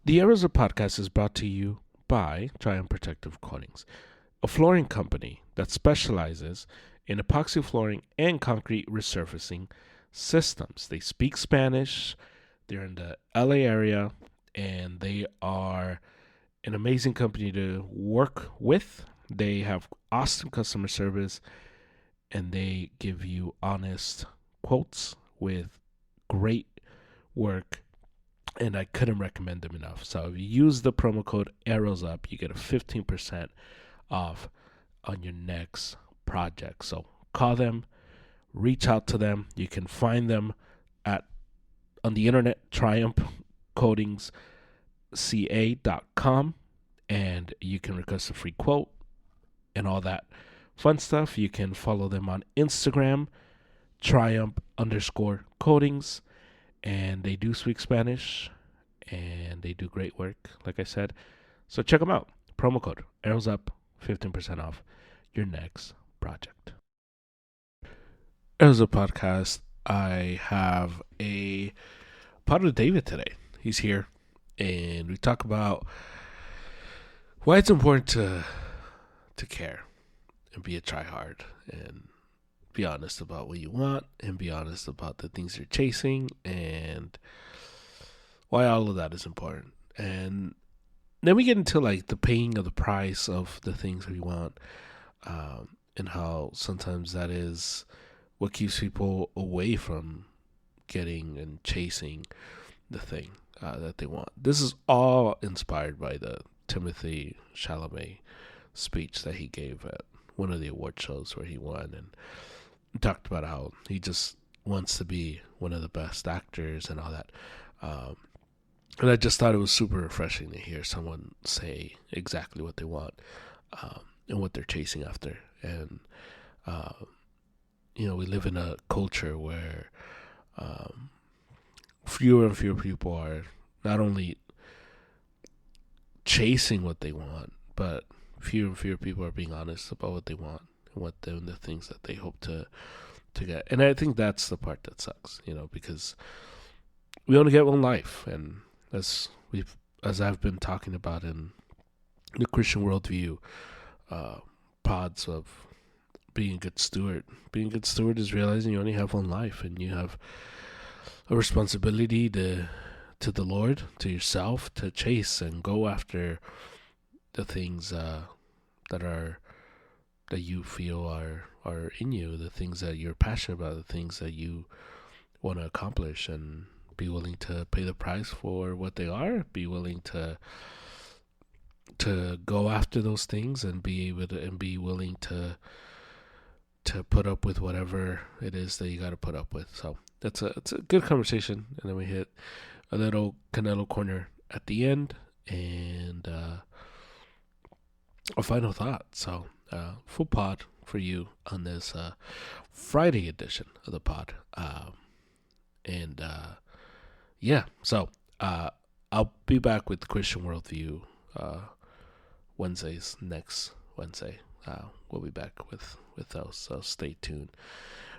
The Arizona podcast is brought to you by Triumph Protective Coatings, a flooring company that specializes in epoxy flooring and concrete resurfacing systems. They speak Spanish, they're in the LA area, and they are an amazing company to work with. They have awesome customer service and they give you honest quotes with great work, and I couldn't recommend them enough. So if you use the promo code ArrowsUp, you get a 15% off on your next project. So call them, reach out to them. You can find them at on the internet, triumphcoatingsca.com, and you can request a free quote and all that fun stuff. You can follow them on Instagram, triumph_coatings, and they do speak Spanish and they do great work, like I said. So check them out. Promo code Arrows Up, 15% off your next project. As a podcast, I have a pod with David today. He's here, and we talk about why it's important to care and be a tryhard and be honest about what you want and be honest about the things you're chasing and why all of that is important. And then we get into like the paying of the price of the things we want, and how sometimes that is what keeps people away from getting and chasing the thing that they want. This is all inspired by the Timothy Chalamet speech that he gave at one of the award shows where he won, and talked about how he just wants to be one of the best actors and all that. And I just thought it was super refreshing to hear someone say exactly what they want, and what they're chasing after. And, we live in a culture where fewer and fewer people are not only chasing what they want, but fewer and fewer people are being honest about what they want and the things that they hope to get. And I think that's the part that sucks, because we only get one life, and as I've been talking about in the Christian worldview pods of being a good steward. Being a good steward is realizing you only have one life, and you have a responsibility to the Lord, to yourself, to chase and go after the things that you feel are in you, the things that you're passionate about, the things that you want to accomplish, and be willing to pay the price for what they are. Be willing to go after those things and be willing to put up with whatever it is that you got to put up with. So it's a good conversation, and then we hit a little Canelo corner at the end, and a final thought. So full pod for you on this Friday edition of the pod. And yeah, so I'll be back with Christian Worldview next Wednesday. We'll be back with those, so stay tuned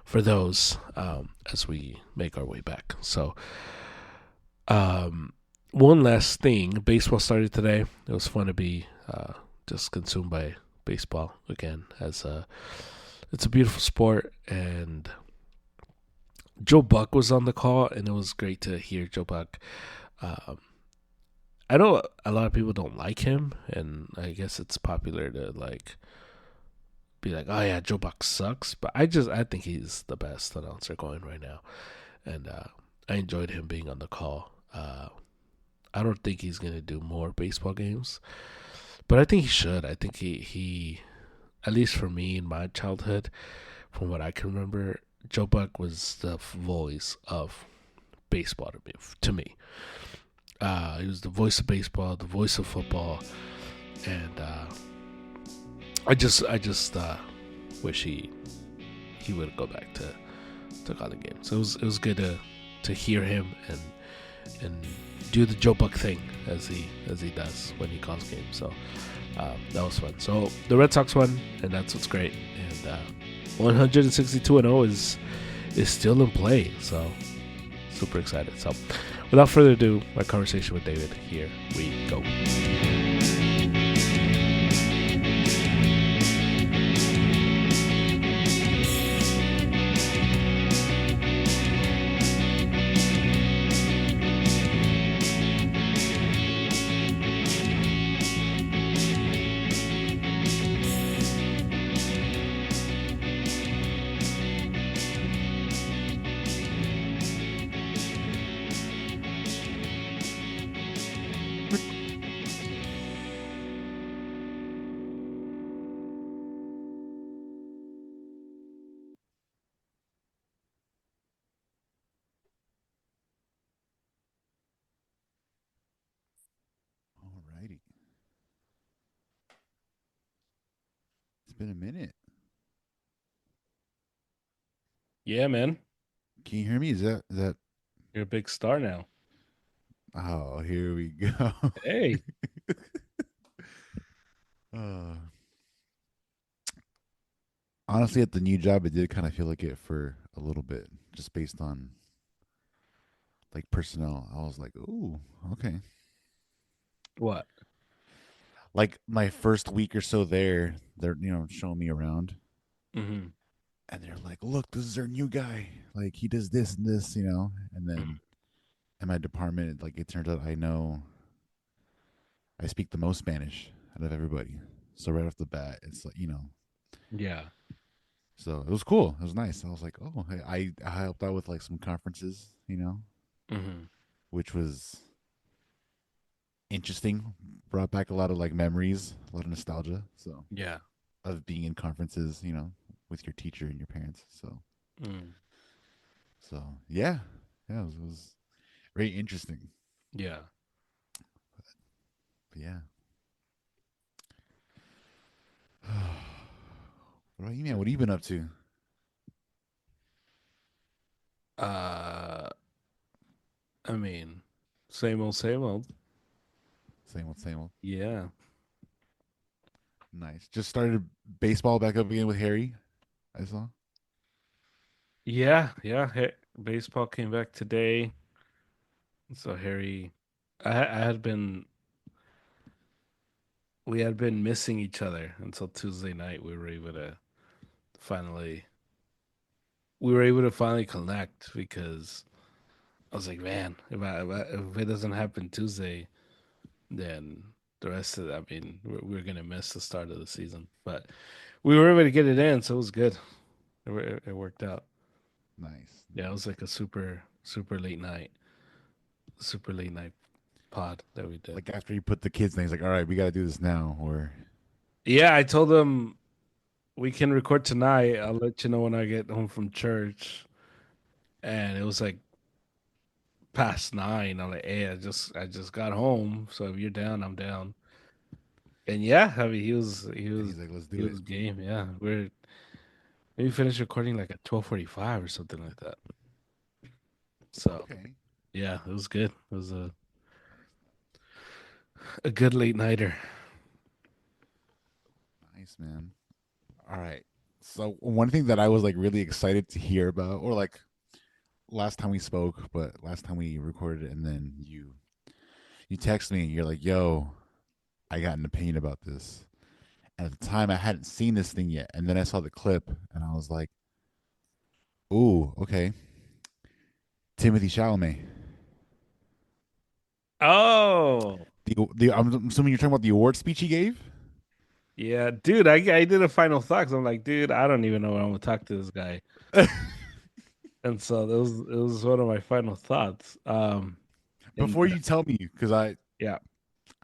for those as we make our way back. So one last thing, baseball started today. It was fun to be just consumed by baseball again, as it's a beautiful sport. And Joe Buck was on the call, and it was great to hear Joe Buck. I know a lot of people don't like him, and I guess it's popular to be like, oh yeah, Joe Buck sucks. But I think he's the best announcer going right now, and I enjoyed him being on the call. I don't think he's gonna do more baseball games, but I think he should. I think he at least for me in my childhood, from what I can remember, Joe Buck was the voice of baseball to me. He was the voice of baseball, the voice of football, and I just wish he would go back to calling games. So it was good to hear him and do the Joe Buck thing as he does when he calls games. So that was fun. So the Red Sox won, and that's what's great. And 162-0 is still in play. So super excited. So without further ado, my conversation with David. Here we go. Alrighty. It's been a minute. Yeah, man, Can you hear me? Is that you're a big star now. Oh, here we go. Hey, uh, Honestly, at the new job, it did kind of feel like it for a little bit, just based on like personnel. I was like, "Ooh, okay." what? Like my first week or so there, they're showing me around, Mm-hmm. and they're like, "Look, this is our new guy. Like he does this and this, you know." And then in my department, like it turns out I speak the most Spanish out of everybody. So right off the bat, it's like Yeah. so it was cool. It was nice. I was like, oh, hey, I helped out with like some conferences, Mm-hmm. which was interesting. Brought back a lot of like memories, a lot of nostalgia. So Yeah. of being in conferences, with your teacher and your parents. Mm. So yeah, yeah, it was very interesting. Yeah. But yeah. What about you, man? What have you been up to? Uh, I mean, same old, same old. Same old, same old. Yeah. Nice. Just started baseball back up again with Harry. I saw. Yeah. Yeah. Hey, baseball came back today. So Harry, I had been, we had been missing each other until Tuesday night. Finally, we were able to finally connect because I was like, man, if it doesn't happen Tuesday, then the rest of it, I mean, we're gonna miss the start of the season. But we were able to get it in, so it was good. It worked out. Nice, Yeah, it was nice. like a super late night pod that we did. Like after you put the kids' names, like, all right, we got to do this now, or Yeah, I told them we can record tonight. I'll let you know when I get home from church. And it was like past 9. I'm like, hey, I just got home, so if you're down, I'm down. And yeah, I mean, and he's like, let's he do it. was game. Yeah, we're maybe finished recording like at 12:45 or something like that. So Okay, yeah, it was good. It was a good late nighter. nice, man. All right. So one thing that I was like really excited to hear about, or like last time we spoke, but last time we recorded it, and then you text me and you're like, "Yo, I got an opinion about this." And at the time, I hadn't seen this thing yet, and then I saw the clip, and I was like, "Ooh, okay." Timothy Chalamet. Oh I'm assuming you're talking about the award speech he gave. yeah, dude, I did a final thought 'cause I'm like, dude, I don't even know what I'm gonna talk to this guy. And so it was one of my final thoughts. And Before you tell me, because yeah,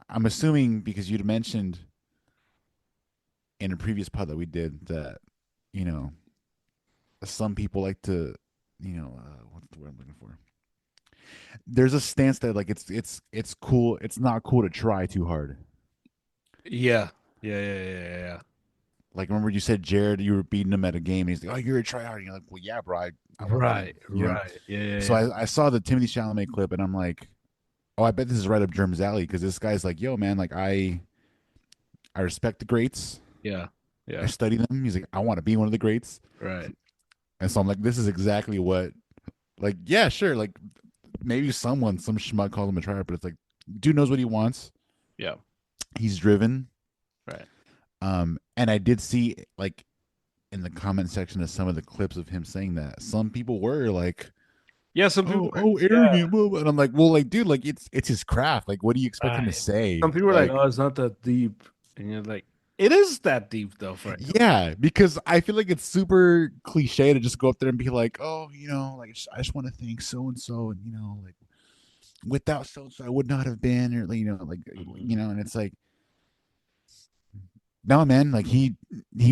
I'm assuming because you'd mentioned in a previous pod that we did that you know some people like to what's the word I'm looking for. There's a stance that like it's cool. It's not cool to try too hard. yeah, yeah. Like remember you said Jared, you were beating him at a game, and he's like, "Oh, you're a try hard." And you're like, "Well, yeah, bro, I don't beat him." Right, right. Yeah, So yeah, I saw the Timothy Chalamet clip, and I'm like, "Oh, I bet this is right up Germ's alley," because this guy's like, "Yo, man, like I respect the greats. yeah, I yeah, study them." He's like, "I want to be one of the greats," right. and so I'm like, "This is exactly what." Like, yeah, sure. Like, maybe some schmuck calls him a tryhard, but it's like, dude knows what he wants. Yeah. He's driven. Right. And I did see like in the comment section of some of the clips of him saying that some people were like, Yeah. Some people. oh, Yeah. arrogant, blah, blah. And I'm like, well, like, dude, like it's his craft. Like, what do you expect him to Right. say? Some people are like, Like, "Oh, it's not that deep," and you're like, "It is that deep, though." For him. yeah, because I feel like it's super cliche to just go up there and be like, oh, like I just want to thank so and so, and like without so and so I would not have been, or like Mhm. and it's like, no, man, like he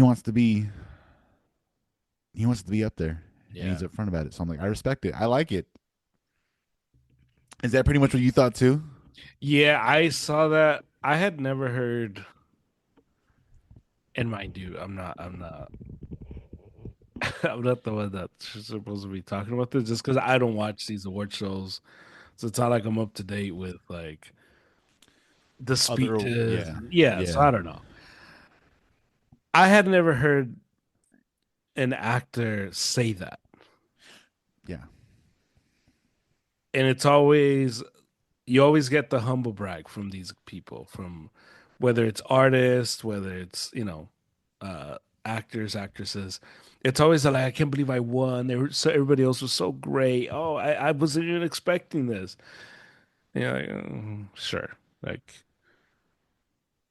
wants to be up there, and Yeah. he's upfront about it. So I'm like, I respect it. I like it. Is that pretty much what you thought too? Yeah. I saw that. I had never heard. And mind you, I'm not. I'm not. I'm not the one that's supposed to be talking about this, just because I don't watch these award shows. So it's not like I'm up to date with like the Other, speeches. yeah, Yeah, so yeah, I don't know. I had never heard an actor say that. yeah, And it's always you always get the humble brag from these people, from whether it's artists, whether it's, actors, actresses. It's always like, I can't believe I won. They were so everybody else was so great. Oh, I wasn't even expecting this. Yeah, like, sure. Like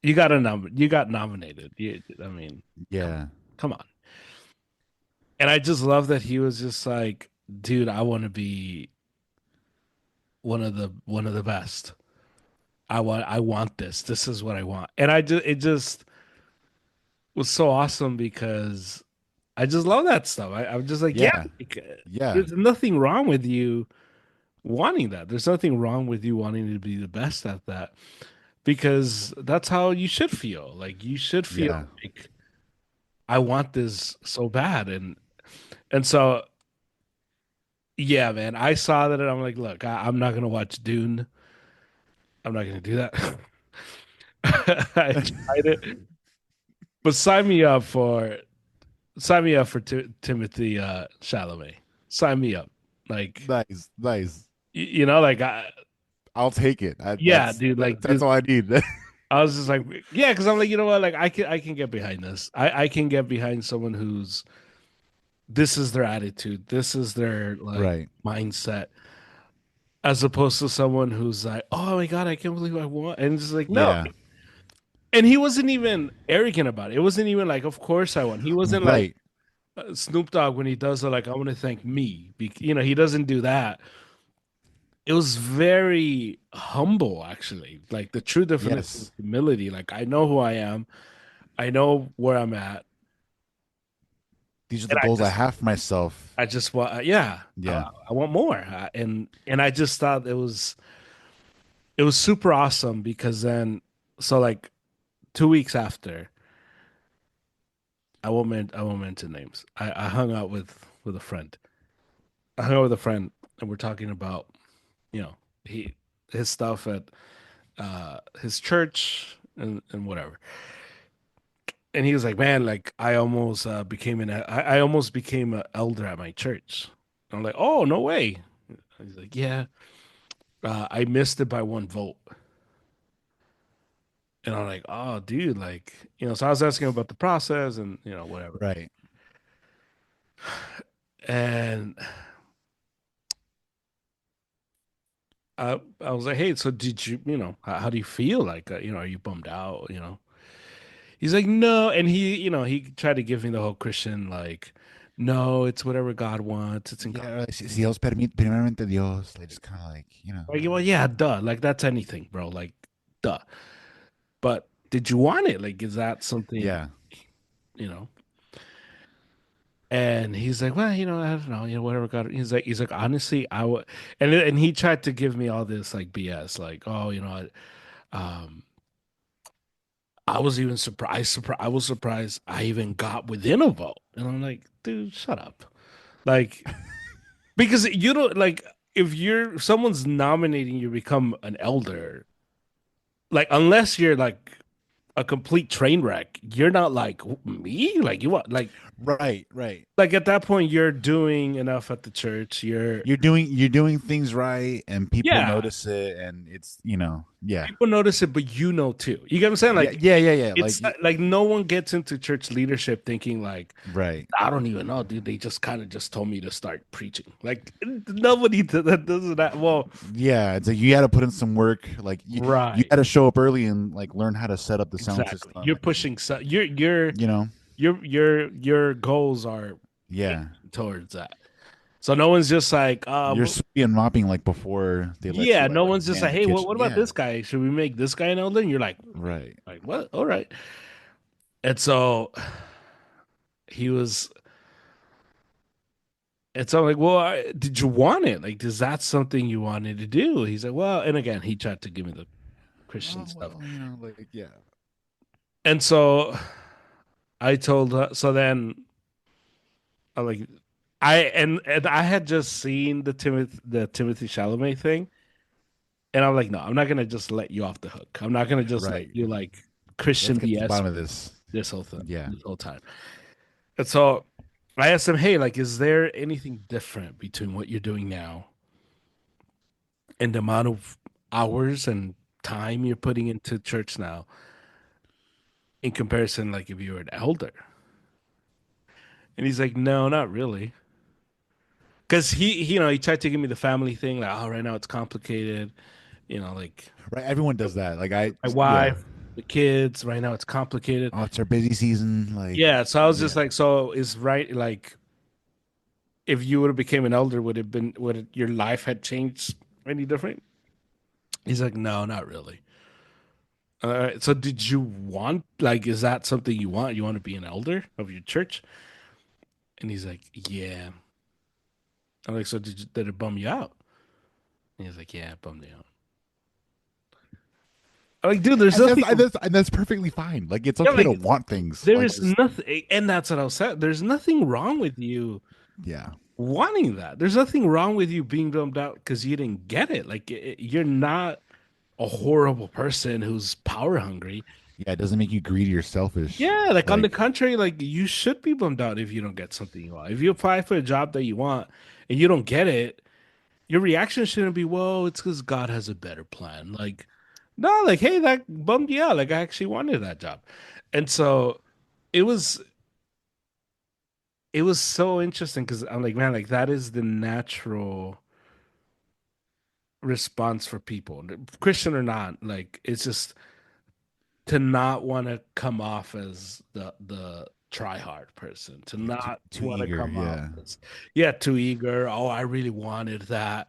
you got nominated. I mean, come yeah, come on. And I just love that he was just like, dude, I want to be one of the best. I want this. This is what I want. And it just was so awesome because I just love that stuff. I'm just like, yeah, yeah, like, yeah, there's nothing wrong with you wanting that. There's nothing wrong with you wanting to be the best at that because that's how you should feel. Like you should feel yeah. like I want this so bad. And so yeah, man, I saw that and I'm like, look, I'm not gonna watch Dune. I'm not gonna do that. I tried it, but sign me up for Timothy Chalamet. Sign me up. Like Nice, nice. like I'll take it. yeah, dude. Like That's all I need. I was just like, yeah, because I'm like, you know what? Like I can get behind this. I can get behind someone who's this is their attitude, this is their like Right. mindset, as opposed to someone who's like, oh my god, I can't believe I won, and it's just like no. Yeah. And he wasn't even arrogant about it. It wasn't even like, of course I won. He wasn't like Right. Snoop Dogg when he does it, like I want to thank me. He doesn't do that. It was very humble, actually. Like the true definition of Yes. humility. Like I know who I am. I know where I'm at, These are the and goals I have for myself. I just want, yeah, Yeah. I want more. And I just thought it was super awesome because then, so like 2 weeks after, I won't mention names. I hung out with a friend. I hung out with a friend, and we're talking about you know he his stuff at his church and whatever. And he was like, "Man, like I almost I almost became an elder at my church." And I'm like, "Oh, no way!" He's like, "Yeah, I missed it by 1 vote." And I'm like, "Oh, dude, like So I was asking him about the process and whatever. Right. And I was like, "Hey, so did you how do you feel? Like, are you bummed out? He's like, no, and he tried to give me the whole Christian like, no, it's whatever God wants. It's in God. Yeah. Si Dios permite, primeramente Dios. Like just kind of like. Like, well, yeah, duh. Like that's anything, bro. Like, duh. But did you want it? Like, is that something, Yeah. you know? And he's like, well, I don't know, whatever God. He's like, honestly, I would, and he tried to give me all this like BS, like, oh, um, I was even surprised. I was surprised I even got within a vote, and I'm like, dude, shut up. Like, because you don't like if someone's nominating you to become an elder, like unless you're like a complete train wreck, you're not like me. Like you want Right, right. like at that point you're doing enough at the church. You're doing things right, and people Yeah, notice it, and it's yeah, people notice it, but you know too. You get what I'm saying? yeah, Like yeah, yeah, yeah. it's like no one gets into church leadership thinking like Right, I don't even know, dude. They just kind of just told me to start preaching. Like nobody that does that. Well, yeah. It's like you got to put in some work. Like you right, got to show up early and like learn how to set up the sound exactly. system, You're and pushing. So your goals are yeah, towards that. So no one's just like, you're sweeping and mopping like before they let you yeah. No like one's just man like, the hey, what kitchen. about Yeah, this guy? Should we make this guy an elder? And you're right. like what? All right. And so he was. And so I'm like, well, did you want it? Like, is that something you wanted to do? He's like, well, and again, he tried to give me the Christian Oh stuff. well, like yeah, And so I told her, so then I'm like, and I had just seen the Timothy Chalamet thing, and I'm like, no, I'm not gonna just let you off the hook. I'm not gonna just let right. you like Let's Christian get to the BS bottom of this. this whole thing, Yeah, this whole time. And so I asked him, hey, like, is there anything different between what you're doing now and the amount of hours and time you're putting into church now in comparison, like if you were an elder? And he's like, no, not really. Because he tried to give me the family thing, like, oh, right now it's complicated, like right. Everyone does that. Like my yeah. wife, the kids, right now it's complicated. Oh, it's our busy season. Like Yeah, so I was just yeah, like, so is right, like, if you would have became an elder, your life had changed any different? He's like, no, not really. So did you want, like, is that something you want? You want to be an elder of your church? And he's like, yeah. I'm like, so did it bum you out? And he's like, yeah, it bummed me out. I'm like, dude, there's and that's nothing. and that's and that's perfectly fine. Like it's Yeah, okay like to want things. there Like is nothing, and that's what I was saying. There's nothing wrong with you yeah, wanting that. There's nothing wrong with you being bummed out because you didn't get it. Like you're not a horrible person who's power hungry. yeah. It doesn't make you greedy or selfish. Yeah, like on the Like contrary, like you should be bummed out if you don't get something you want. If you apply for a job that you want and you don't get it, your reaction shouldn't be, "Well, it's because God has a better plan." Like, no, like, hey, that bummed you out. Like, I actually wanted that job, and so it was it was so interesting because I'm like, man, like that is the natural response for people, Christian or not. Like, it's just to not want to come off as the try hard person, to yeah, too not too want to eager. come off Yeah, as yeah, too eager. Oh, I really wanted that.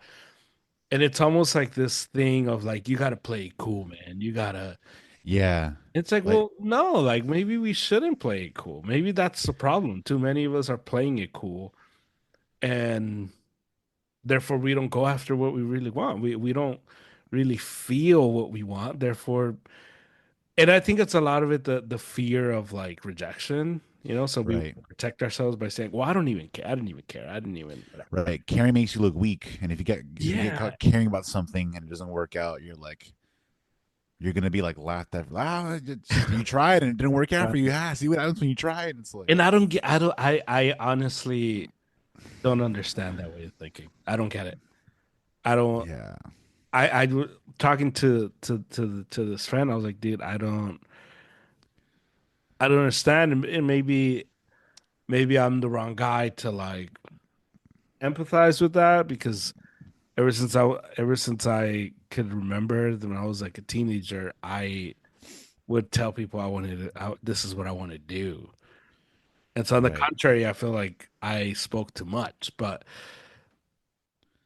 And it's almost like this thing of like you gotta play it cool, man. You gotta. yeah. It's like, Like well, no, like maybe we shouldn't play it cool. Maybe that's the problem. Too many of us are playing it cool, and therefore we don't go after what we really want. We don't really feel what we want. Therefore, and I think it's a lot of it the fear of like rejection. So we right, protect ourselves by saying, "Well, I don't even care. I didn't even care. I didn't even whatever." right. Caring makes you look weak, and if you get Yeah, caught caring about something and it doesn't work out, you're gonna be like laughed at. You tried and it didn't work out for you. See what happens when you try. And it's like and I don't get. I honestly don't understand that way of thinking. I don't get it. I don't. yeah, Talking to this friend. I was like, dude, I don't understand. And maybe I'm the wrong guy to like empathize with that because ever since I could remember when I was like a teenager, I would tell people this is what I want to do. And so on the right, contrary, I feel like I spoke too much, but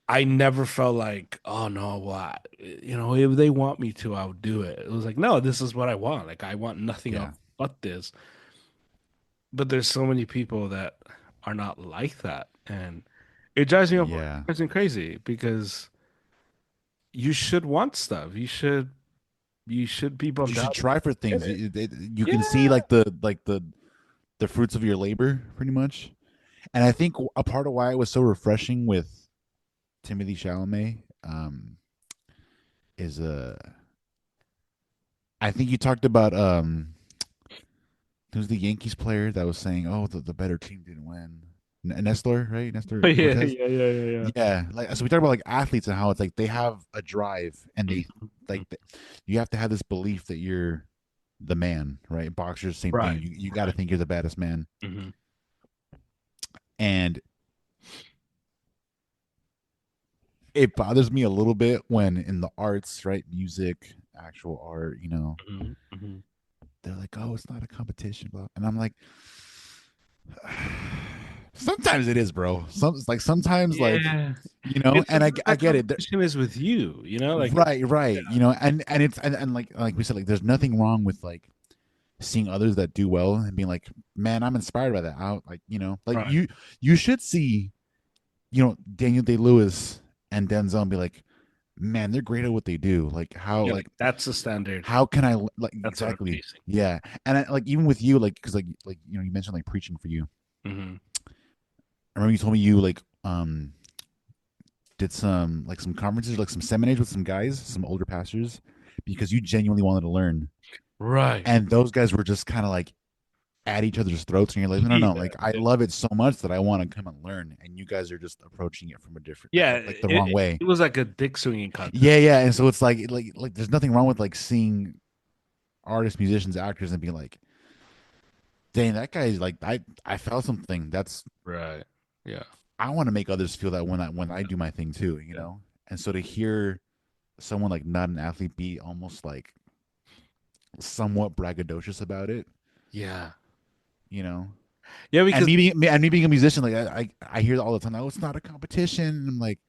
I never felt like, oh no, well, if they want me to, I would do it. It was like, no, this is what I want. Like, I want nothing else yeah, but this. But there's so many people that are not like that, and it drives me up, yeah. drives me crazy because you should want stuff. You should be You bummed should out. try for Get things. it. You can see Yeah. the fruits of your labor, pretty much. And I think a part of why it was so refreshing with Timothy Chalamet is I think you talked about who's the Yankees player that was saying, "Oh, the better team didn't win." Nestor, right? Oh, Nestor yeah, Cortez. yeah, yeah, yeah, yeah. Yeah, like so we talk about like athletes and how it's like they have a drive and they Mhm, like mhm. you have to have this belief that you're the man, right? Boxers, same thing. Right, You got to right. think you're the baddest man, Hmm. and it bothers me a little bit when in the arts, right, music, actual art, Hmm. Hmm. they're like, "Oh, it's not a competition," blah. And I'm like, sometimes it is, bro. Sometimes Yeah, and because I that get it. competition is with you. Like Right, right. And it's and like we said, like there's nothing wrong with like seeing others that do well and being like, man, I'm inspired by that. I like, like right. you should see, Daniel Day Lewis and Denzel and be like, man, they're great at what they do. Yeah, like that's the standard. How can I like That's what I'm exactly? chasing. Yeah, and like even with you, like because you mentioned like preaching for you. Hmm. I remember you told me you like did some conferences, like some seminars with some guys, some older pastors, because you genuinely wanted to learn, Right. and those guys were just kind of like at each other's throats, and you're like, no, no, Yeah. no, like I love it so much that I want to come and learn, and you guys are just approaching it from a different, Yeah, like the wrong way. it was like a dick swinging Yeah, contest. yeah, and so it's like there's nothing wrong with like seeing artists, musicians, actors, and being like, dang, that guy's like I felt something. That's Right. Yeah. I want to make others feel that when I do my thing too, Yeah. And so to hear someone like not an athlete be almost like somewhat braggadocious about it, Yeah. you know. Yeah, And because me being a musician, like I hear that all the time. Oh, it's not a competition. And I'm like,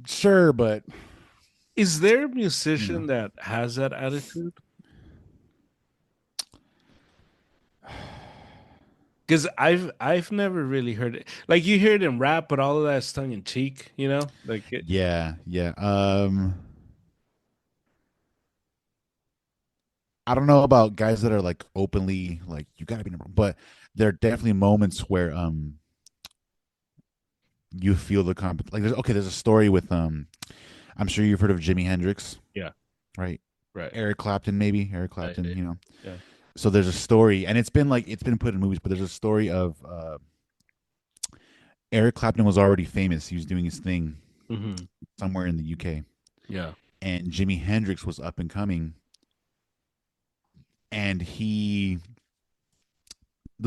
sure, but is there a you know, musician that has that attitude? Because I've never really heard it. Like you hear it in rap, but all of that's tongue in cheek. Like it. yeah, yeah. I don't know about guys that are like openly like you gotta be number one, but there are definitely moments where you feel the like there's a story with I'm sure you've heard of Jimi Hendrix, Yeah. right? Right. Eric Clapton, maybe Eric Yeah. Clapton, Yeah. Yeah. So there's a story, and it's been put in movies, but there's a story of Eric Clapton was already famous. He was doing his thing Hmm. somewhere in the UK, Yeah. and Jimi Hendrix was up and coming, and the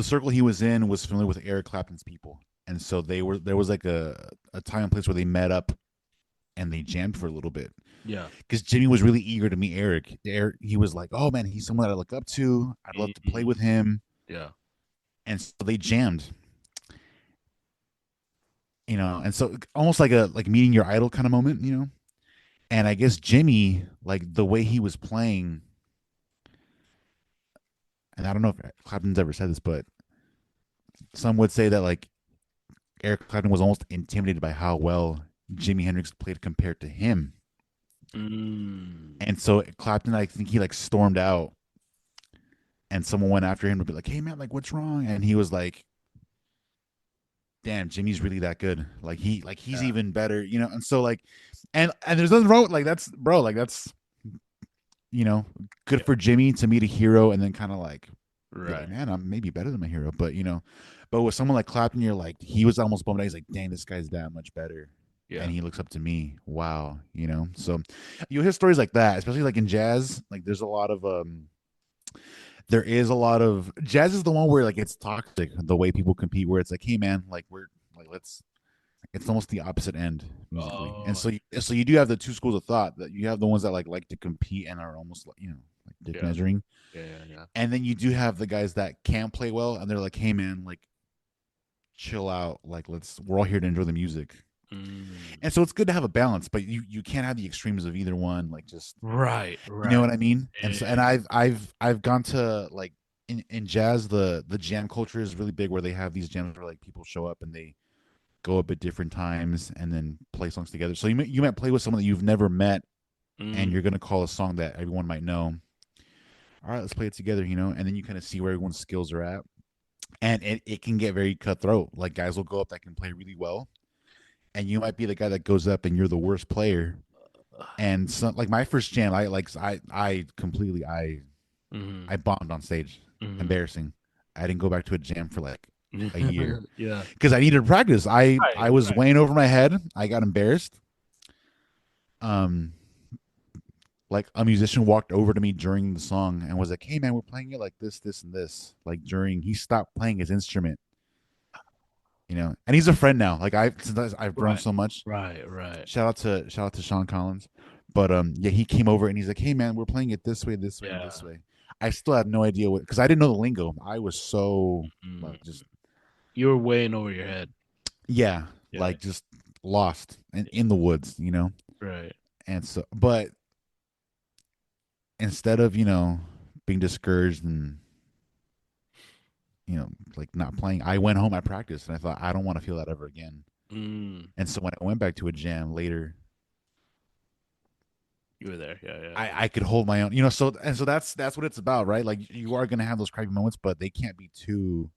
circle he was in was familiar with Eric Clapton's people, and so there was like a time and place where they met up and they jammed for a little bit Yeah. because Jimmy was really eager to meet Eric. He was like, "Oh man, he's someone that I look up to. I'd love to play Mhm. with him." Yeah. And so they jammed, and so almost like a like meeting your idol kind of moment. And I guess Jimmy, like the way he was playing, and I don't know if Clapton's ever said this, but some would say that like Eric Clapton was almost intimidated by how well Jimi Hendrix played compared to him. Mm. And so Clapton, I think he like stormed out, and someone went after him to be like, "Hey man, like what's wrong?" And he was like, "Damn, Jimmy's really that good. He's Yeah. even better." And so like, and there's nothing wrong with like that's bro, like that's you know good Yeah. for Jimmy to meet a hero and then kind of like be like, Right. man, I'm maybe better than my hero, but with someone like Clapton, you're like, he was almost bummed out. He's like, dang, this guy's that much better. And Yeah. he looks up to me. Wow. So you hear stories like that, especially like in jazz. Like there is a lot of jazz is the one where like it's toxic the way people compete, where it's like, hey man, like we're like let's it's almost the opposite end musically. And Oh. so you do have the two schools of thought that you have the ones that like to compete and are almost like like dick Yeah. measuring. Yeah. Yeah. Yeah. And then you do have the guys that can play well and they're like, hey man, like chill out, like we're all here to enjoy the music. Mm. And so it's good to have a balance, but you can't have the extremes of either one, like just Right. you know Right. what I mean. And so and Yeah. I've gone to like in jazz, the jam culture is really big, where they have these jams where like people show up and they go up at different times and then play songs together. So you might play with someone that you've never met, and Mm. you're gonna call a song that everyone might know. All right, let's play it together, and then you kind of see where everyone's skills are at, and it can get very cutthroat. Like guys will go up that can play really well, and you might be the guy that goes up and you're the worst player. And so, like my first jam, I completely Mm-hmm. I bombed on stage. Mm-hmm. Embarrassing. I didn't go back to a jam for like a year Yeah. because I needed to practice. I Right. was Right. weighing over my head. I got embarrassed. Um, like a musician walked over to me during the song and was like, "Hey man, we're playing it like this, and this." Like during he stopped playing his instrument, and he's a friend now. Like I've grown Right. so much. Right. Right. Shout out to Sean Collins. But yeah, he came over and he's like, "Hey man, we're playing it this way, this way, and Yeah. this way." I still had no idea what because I didn't know the lingo. I was so Mm. like just You were weighing over your head. yeah, Yeah. like just lost in the woods. Right. And so, but instead of being discouraged and like not playing, I went home at practice and I thought I don't want to feel that ever again. Mm. And so when I went back to a jam later, You were there. Yeah. Yeah. I could hold my own. So that's what it's about, right? Like you are gonna have those crappy moments, but they can't be too.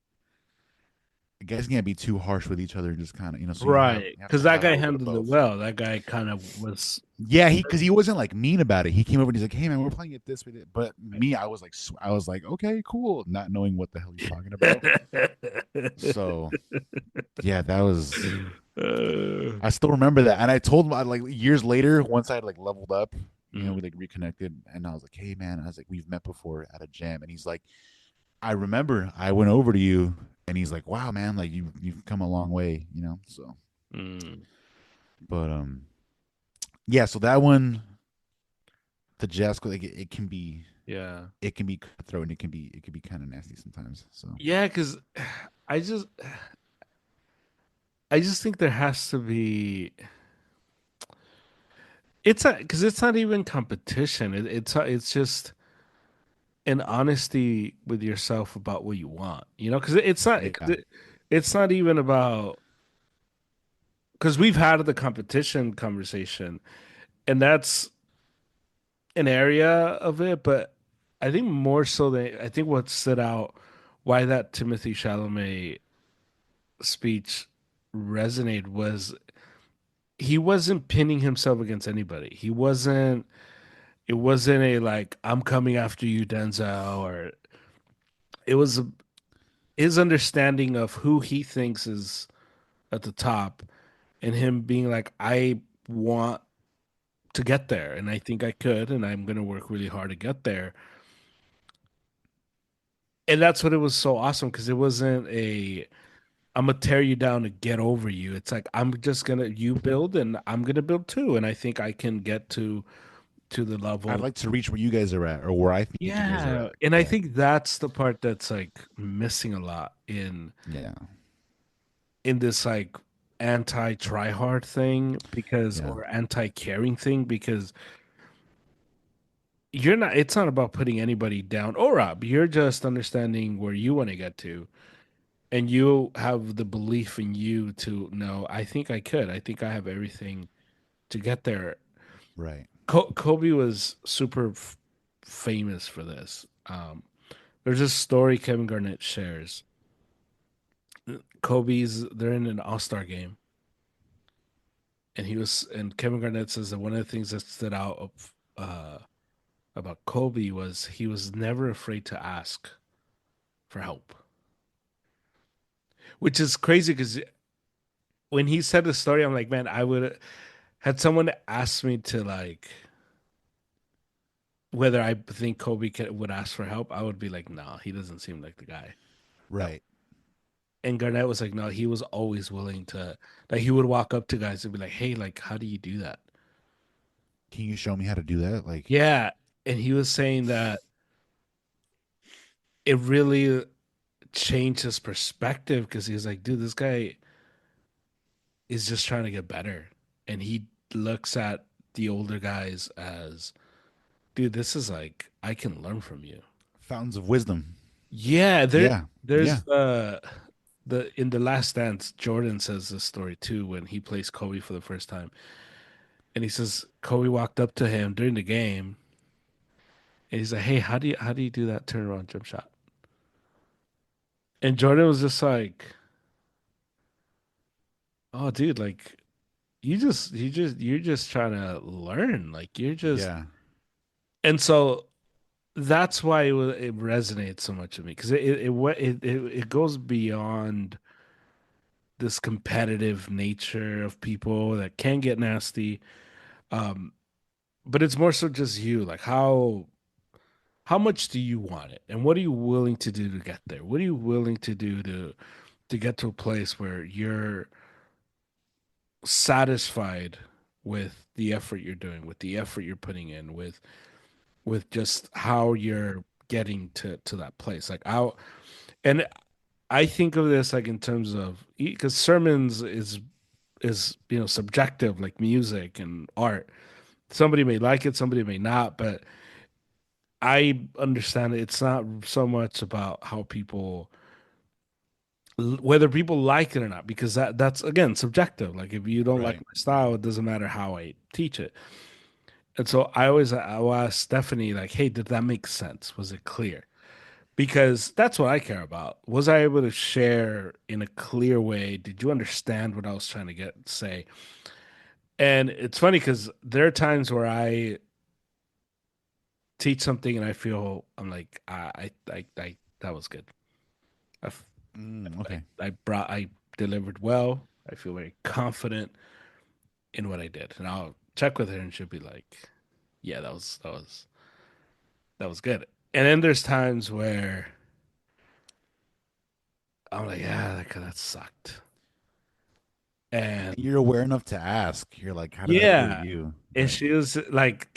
Guys can't be too harsh with each other and just kind of so Right. you have Because to that have a guy little bit of handled it both. well. That guy kind of was. Yeah, because he wasn't like mean about it. He came over and he's like, "Hey man, we're playing it this way." But me, I was like, "Okay, cool," not knowing what the hell he's talking about. So yeah, that was. Uh, I still remember that, and I told him like years later, once I had like leveled up, mm, we like reconnected, and I was like, "Hey man," I was like, "We've met before at a jam," and he's like, "I remember I went over to you," and he's like, "Wow man, like you've come a long way." So, mm, but yeah, so that one, the jazz, like it can be yeah. cutthroat and it can be kind of nasty sometimes. So Yeah, because I just I just think there has to be it's not because it's not even competition. It's just an honesty with yourself about what you want. Because yeah, it's not even about because we've had the competition conversation, and that's an area of it, but I think more so than I think what stood out why that Timothy Chalamet speech resonated was he wasn't pinning himself against anybody. It wasn't a like I'm coming after you, Denzel, or it was his understanding of who he thinks is at the top and him being like I want to get there and I think I could and I'm going to work really hard to get there. And that's what it was so awesome because it wasn't a I'm gonna tear you down to get over you. It's like I'm just gonna you build and I'm gonna build too, and I think I can get to the I'd level. like to reach where you guys are at or where I think you guys are Yeah, at. and I Yeah, think that's the part that's like missing a lot yeah, in this like anti try hard thing because yeah. or anti caring thing because you're not. It's not about putting anybody down or up. You're just understanding where you want to get to. And you have the belief in you to know, I think I could. I think I have everything to get there. Right. Kobe was super famous for this. There's a story Kevin Garnett shares. They're in an All-Star game, and Kevin Garnett says that one of the things that stood out about Kobe was he was never afraid to ask for help, which is crazy because when he said the story, I'm like, man, I would had someone asked me to like whether I think would ask for help, I would be like, nah, he doesn't seem like the guy. That Right. and Garnett was like, no, he was always willing to like he would walk up to guys and be like, hey, like, how do you do that? Can you show me how to do that? Like, Yeah. And he was saying that it really changed his perspective because he was like, dude, this guy is just trying to get better. And he looks at the older guys as, dude, this is like I can learn from you. fountains of wisdom. Yeah, Yeah. Yeah. there's the in the Last Dance, Jordan says this story too when he plays Kobe for the first time, and he says Kobe walked up to him during the game, and he's like, "Hey, how do you do that turnaround jump shot?" And Jordan was just like, "Oh, dude, like you're just trying to learn, like you're just." Yeah. And so that's why it resonates so much with me because it goes beyond this competitive nature of people that can get nasty. Um, but it's more so just you, like how much do you want it, and what are you willing to do to get there? What are you willing to do to get to a place where you're satisfied with the effort you're doing, with the effort you're putting in, with just how you're getting to that place. Like how and I think of this like in terms of because sermons is subjective like music and art. Somebody may like it, somebody may not, but I understand it's not so much about how people whether people like it or not because that's again subjective. Like if you don't like Right. my style, it doesn't matter how I teach it. And so I'll ask Stephanie like, "Hey, did that make sense? Was it clear?" Because that's what I care about. Was I able to share in a clear way? Did you understand what I was trying to say? And it's funny because there are times where I teach something and I feel I'm like, I that was good. I, f- Okay. I delivered well. I feel very confident in what I did, and I'll check with her, and she'll be like, yeah, that was good. And then there's times where I'm like, yeah, that sucked. And And you're aware enough to ask. You're like, how did that feel to yeah, you? and Right. she was like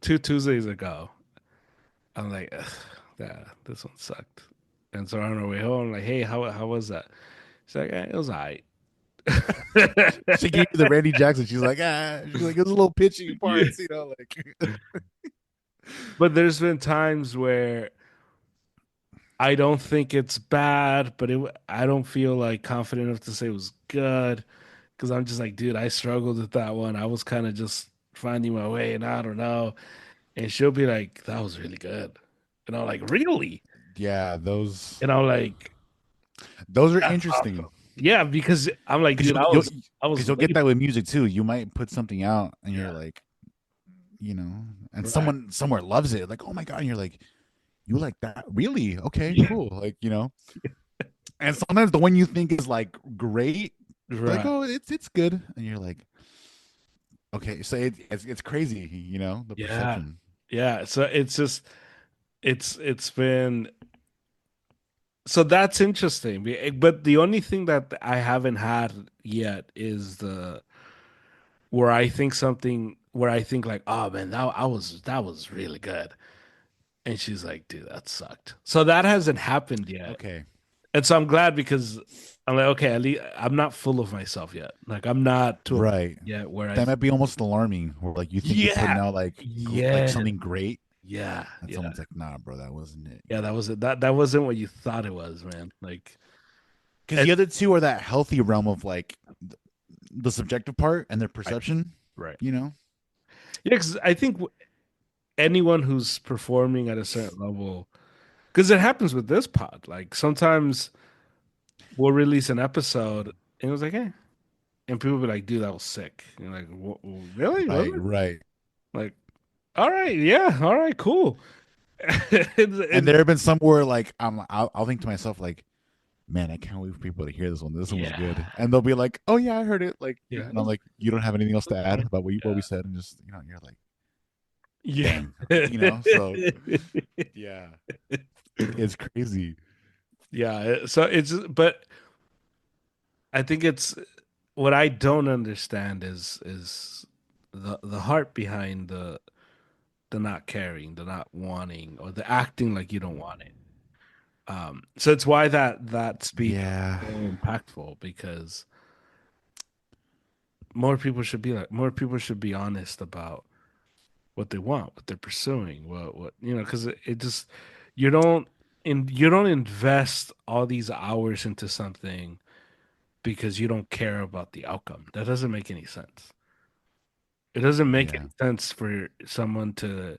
2 Tuesdays ago. I'm like, ugh, yeah, this one sucked. And so on our way home, I'm like, hey, how was that? She's like, it was all right. She gave you the Randy Jackson. She's like, she's like, it was a little pitchy Yeah. parts, like But there's been times where I don't think it's bad, but I don't feel like confident enough to say it was good because I'm just like, dude, I struggled with that one. I was kind of just finding my way, and I don't know. And she'll be like, that was really good. And I'm like, really? yeah, those And I'm like, those are that's interesting awesome. Yeah, because I'm like, because dude, I was you'll get way that with music too. You might put something out and you're yeah, like, and right. someone somewhere loves it, like, oh my god, and you're like, you like that? Really? Okay, Yeah, cool. And sometimes the one you think is like great, like, right. oh, it's good, and you're like, okay, so it's crazy, the Yeah. perception. Yeah. So it's just it's been so that's interesting. But the only thing that I haven't had yet is the where I think like, oh man, that was really good. And she's like, dude, that sucked. So that hasn't happened yet. Okay, And so I'm glad because I'm like, okay, at least I'm not full of myself yet. Like I'm not to a point right. yet where That might be almost alarming, where like you think you're putting yeah, out like like yeah, something great, yeah, and yeah, someone's like, nah, bro, that wasn't it. yeah. That was it. That wasn't what you thought it was, man. Like, Because it, the other two are that healthy realm of like the subjective part and their right, perception, right. you know? Yeah, because I think anyone who's performing at a certain level, because it happens with this pod. Like sometimes we'll release an episode and it was like, hey, and people be like, dude, that was sick. And you're like, really? Was Right, it? right. Like, all right, yeah, all right, cool. And And there have been some where like I'll think to myself like, man, I can't wait for people to hear this one. This one was yeah, good, and they'll be like, oh yeah, I heard it. Like, yeah, and I'm like, you don't have anything else to add yeah, about what we said, and just you're like, yeah. dang, So yeah, it's crazy. Yeah, so but I think it's what I don't understand is the heart behind the not caring, the not wanting, or the acting like you don't want it. So it's why that speech Yeah, was so impactful because more people should be like more people should be honest about what they want, what they're pursuing, what because it just you don't you don't invest all these hours into something because you don't care about the outcome. That doesn't make any sense. It doesn't make yeah, any sense for someone to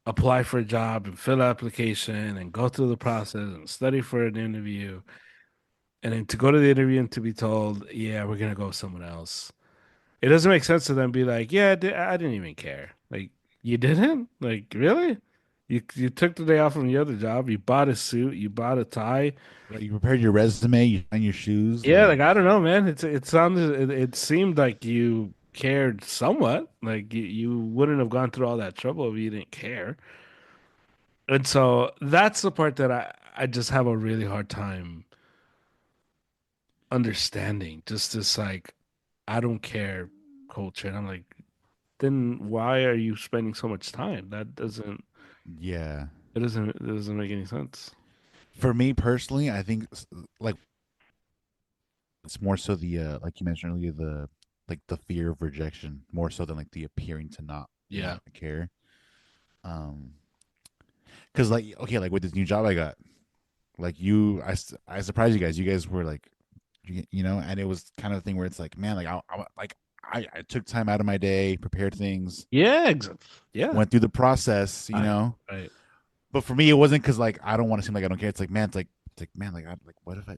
apply for a job and fill out application and go through the process and study for an interview and then to go to the interview and to be told, yeah, we're gonna go with someone else. It doesn't make sense to them be like, yeah, I didn't even care. Like you didn't? Like really? You took the day off from the other job. You bought a suit. You bought a tie. Right? You prepared your resume, you signed your shoes, Yeah, like like I don't know, man. It sounded it seemed like you cared somewhat. Like you wouldn't have gone through all that trouble if you didn't care. And so that's the part that I just have a really hard time understanding. Just this like I don't care culture. And I'm like, then why are you spending so much time? That doesn't yeah. it doesn't make any sense. For me personally, I think like it's more so the like you mentioned earlier, the like the fear of rejection more so than like the appearing to not Yeah. want to care. Um, because like okay, like with this new job I got, like I surprised you guys. You guys were like, you know, and it was kind of a thing where it's like, man, like I took time out of my day, prepared things, Yeah, exactly. Yeah. went through the process, you Right. know. Right. But for me, it wasn't because like I don't want to seem like I don't care. It's like man, it's like man, like I like what if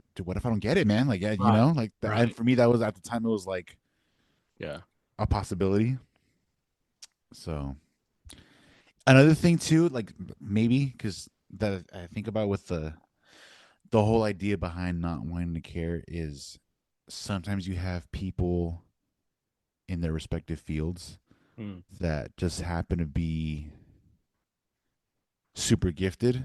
I don't get it, man? Like yeah, you Right. know, like and Right. for me that was at the time it was like Yeah. a possibility. So another thing too, like maybe because that I think about with the whole idea behind not wanting to care is sometimes you have people in their respective fields Mm. that just happen to be super gifted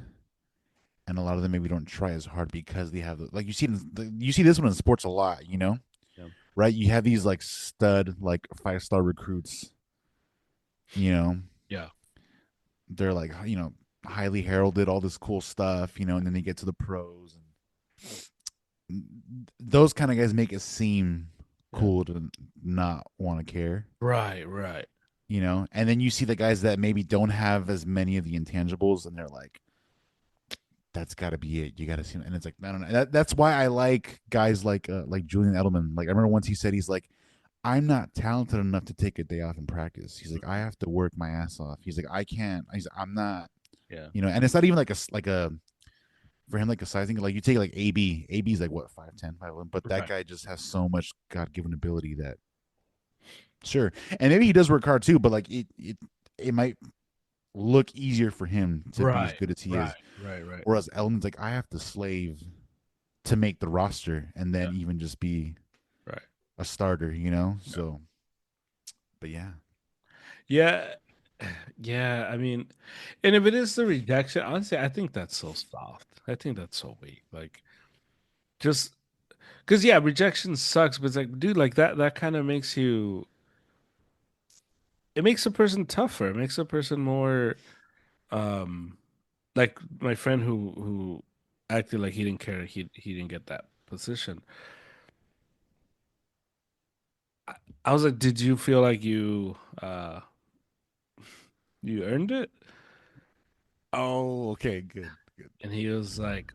and a lot of them maybe don't try as hard because they have like you see this one in sports a lot, you know, Yeah. right? You have these like stud like 5-star recruits, you know, Yeah. they're like you know highly heralded, all this cool stuff, you know, and then they get to the pros and those kind of guys make it seem Yeah. cool to not want to care, Right. Right. you know, and then you see the guys that maybe don't have as many of the intangibles and they're like that's got to be it. You got to see, and it's like, no, no, no. That's why I like guys like Julian Edelman. Like I remember once he said, he's like, I'm not talented enough to take a day off in practice. He's like, I have to work my ass off. He's like, I can't. I'm not. Yeah. You know, and it's not even like a for him like a sizing. Like you take like AB. AB's like what 5'10", 5'11", but that Right. guy just has so much God given ability that sure, and maybe he does work hard too. But like it might look easier for him to be as Right. good as he Right. is. Right. Right. Whereas Elton's like, I have to slave to make the roster and Yeah. then even just be Right. a starter, you know? Yeah. So, but yeah. Yeah. Yeah. I mean, and if it is the rejection, honestly, I think that's so soft. I think that's so weak. Like, just because, yeah, rejection sucks, but it's like, dude, like that kind of makes you, it makes a person tougher. It makes a person more, um, like my friend who acted like he didn't care. He didn't get that position. I, I was like, did you feel like you earned it? Oh, okay, good, good. And he was like,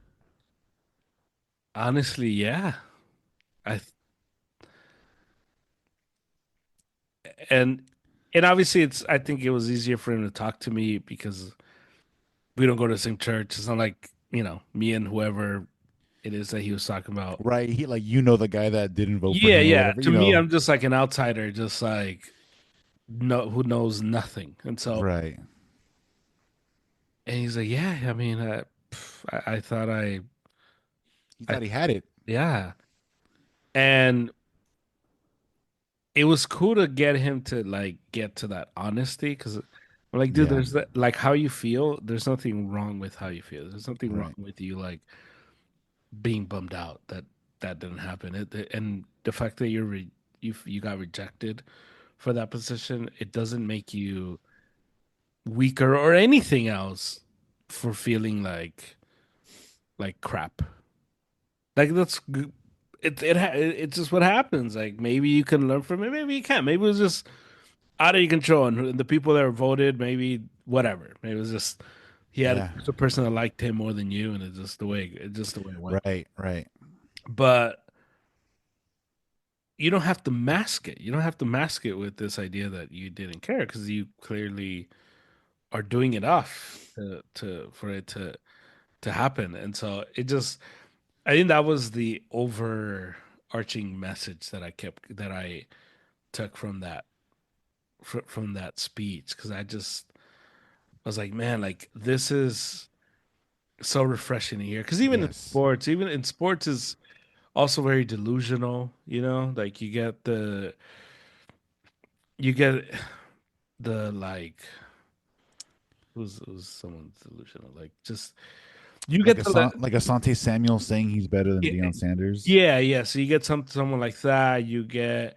honestly, yeah. I and and obviously it's I think it was easier for him to talk to me because we don't go to the same church. It's not like, me and whoever it is that he was talking about. Right. He like the guy that didn't vote for Yeah, him or yeah. whatever, To you me, know. I'm just like an outsider, just like no who knows nothing. Right. And he's like, yeah, I mean, I thought He I thought he had it. yeah. And it was cool to get him to like get to that honesty because I'm like, dude, Yeah. there's that like how you feel. There's nothing wrong with how you feel. There's nothing wrong Right. with you like being bummed out that that didn't happen. And the fact that you got rejected for that position, it doesn't make you weaker or anything else for feeling like crap. Like it's just what happens. Like maybe you can learn from it, maybe you can't. Maybe it was just out of your control, and the people that were voted, maybe whatever. Maybe it was just he had Yeah. a person that liked him more than you, and it's just the way it went. Right. Right. But you don't have to mask it. You don't have to mask it with this idea that you didn't care because you clearly are doing enough to for it to happen. And so I think that was the overarching message that I took from that speech because I just was like, man, like this is so refreshing to hear. Because Yes. even in sports is also very delusional. Like you get the like who's someone's delusional. Like just you get the Like Asante Samuel saying he's better than yeah, Deion Sanders. yeah. So you get someone like that. You get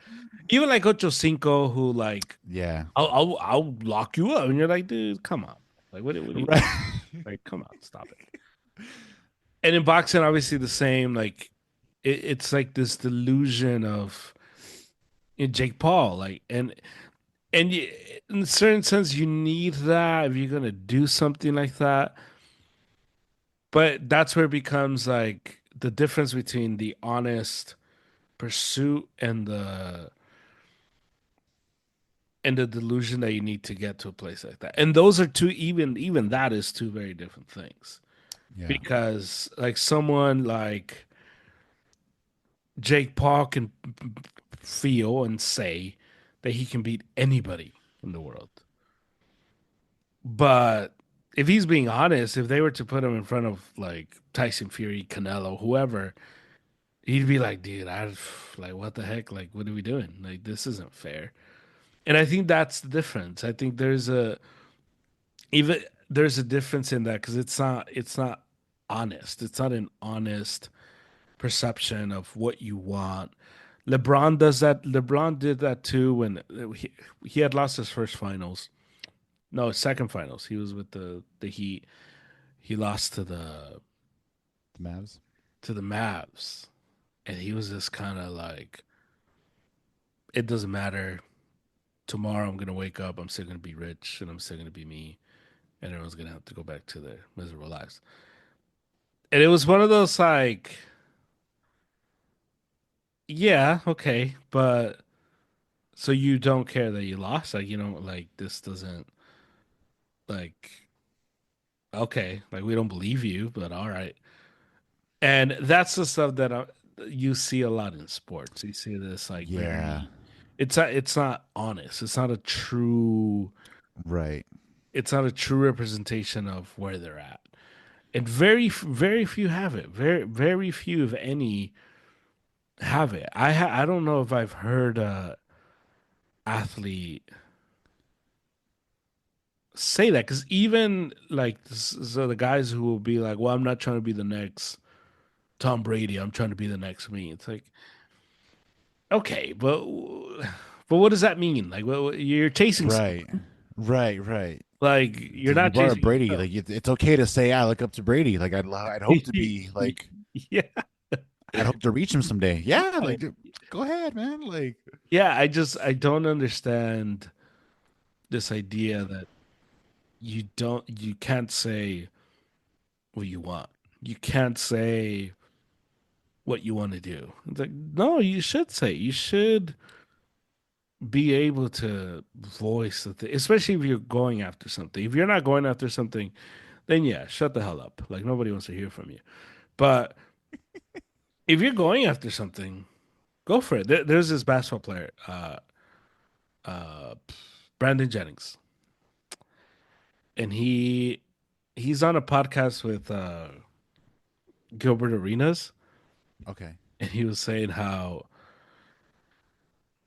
even like Ocho Cinco who like Yeah. I'll lock you up, and you're like, dude, come on, like what are you Right. like? Come on, stop it. And in boxing, obviously the same. Like it's like this delusion of Jake Paul, like and you, in a certain sense, you need that if you're gonna do something like that. But that's where it becomes like the difference between the honest pursuit and the delusion that you need to get to a place like that. And those are two even that is two very different things. Yeah. Because like someone like Jake Paul can feel and say that he can beat anybody in the world. But if he's being honest, if they were to put him in front of like Tyson Fury, Canelo, whoever, he'd be like, dude, I like what the heck? Like, what are we doing? Like, this isn't fair. And I think that's the difference. I think even there's a difference in that because it's not honest. It's not an honest perception of what you want. LeBron does that. LeBron did that too when he had lost his first finals. No, second finals. He was with the Heat. He lost The Mavs. to the Mavs, and he was just kind of like, it doesn't matter. Tomorrow I'm gonna wake up. I'm still gonna be rich, and I'm still gonna be me, and everyone's gonna have to go back to their miserable lives. And it was one of those like, yeah, okay, but so you don't care that you lost, like like this doesn't like okay, like we don't believe you, but all right. And that's the stuff that you see a lot in sports. You see this like Yeah. very, it's not honest. Right. It's not a true representation of where they're at. And very few have it. Very few, if any, have it. I don't know if I've heard a athlete say that because even like so the guys who will be like, "Well, I'm not trying to be the next Tom Brady. I'm trying to be the next me." It's like, okay, but what does that mean? Like, you're chasing Right. someone. Right. Like, you're You not brought up chasing Brady. yourself. Like it's okay to say I look up to Brady. Like I'd hope to be like Yeah, I'd hope to reach him someday. Yeah. Like go ahead, man. Like yeah. I don't understand this idea that you can't say what you want. You can't say what you want to do. It's like, no, you should say. You should be able to voice the thing, especially if you're going after something. If you're not going after something, then yeah, shut the hell up. Like nobody wants to hear from you. But if you're going after something, go for it. There's this basketball player, uh, Brandon Jennings, and he's on a podcast with Gilbert Arenas, okay. and he was saying how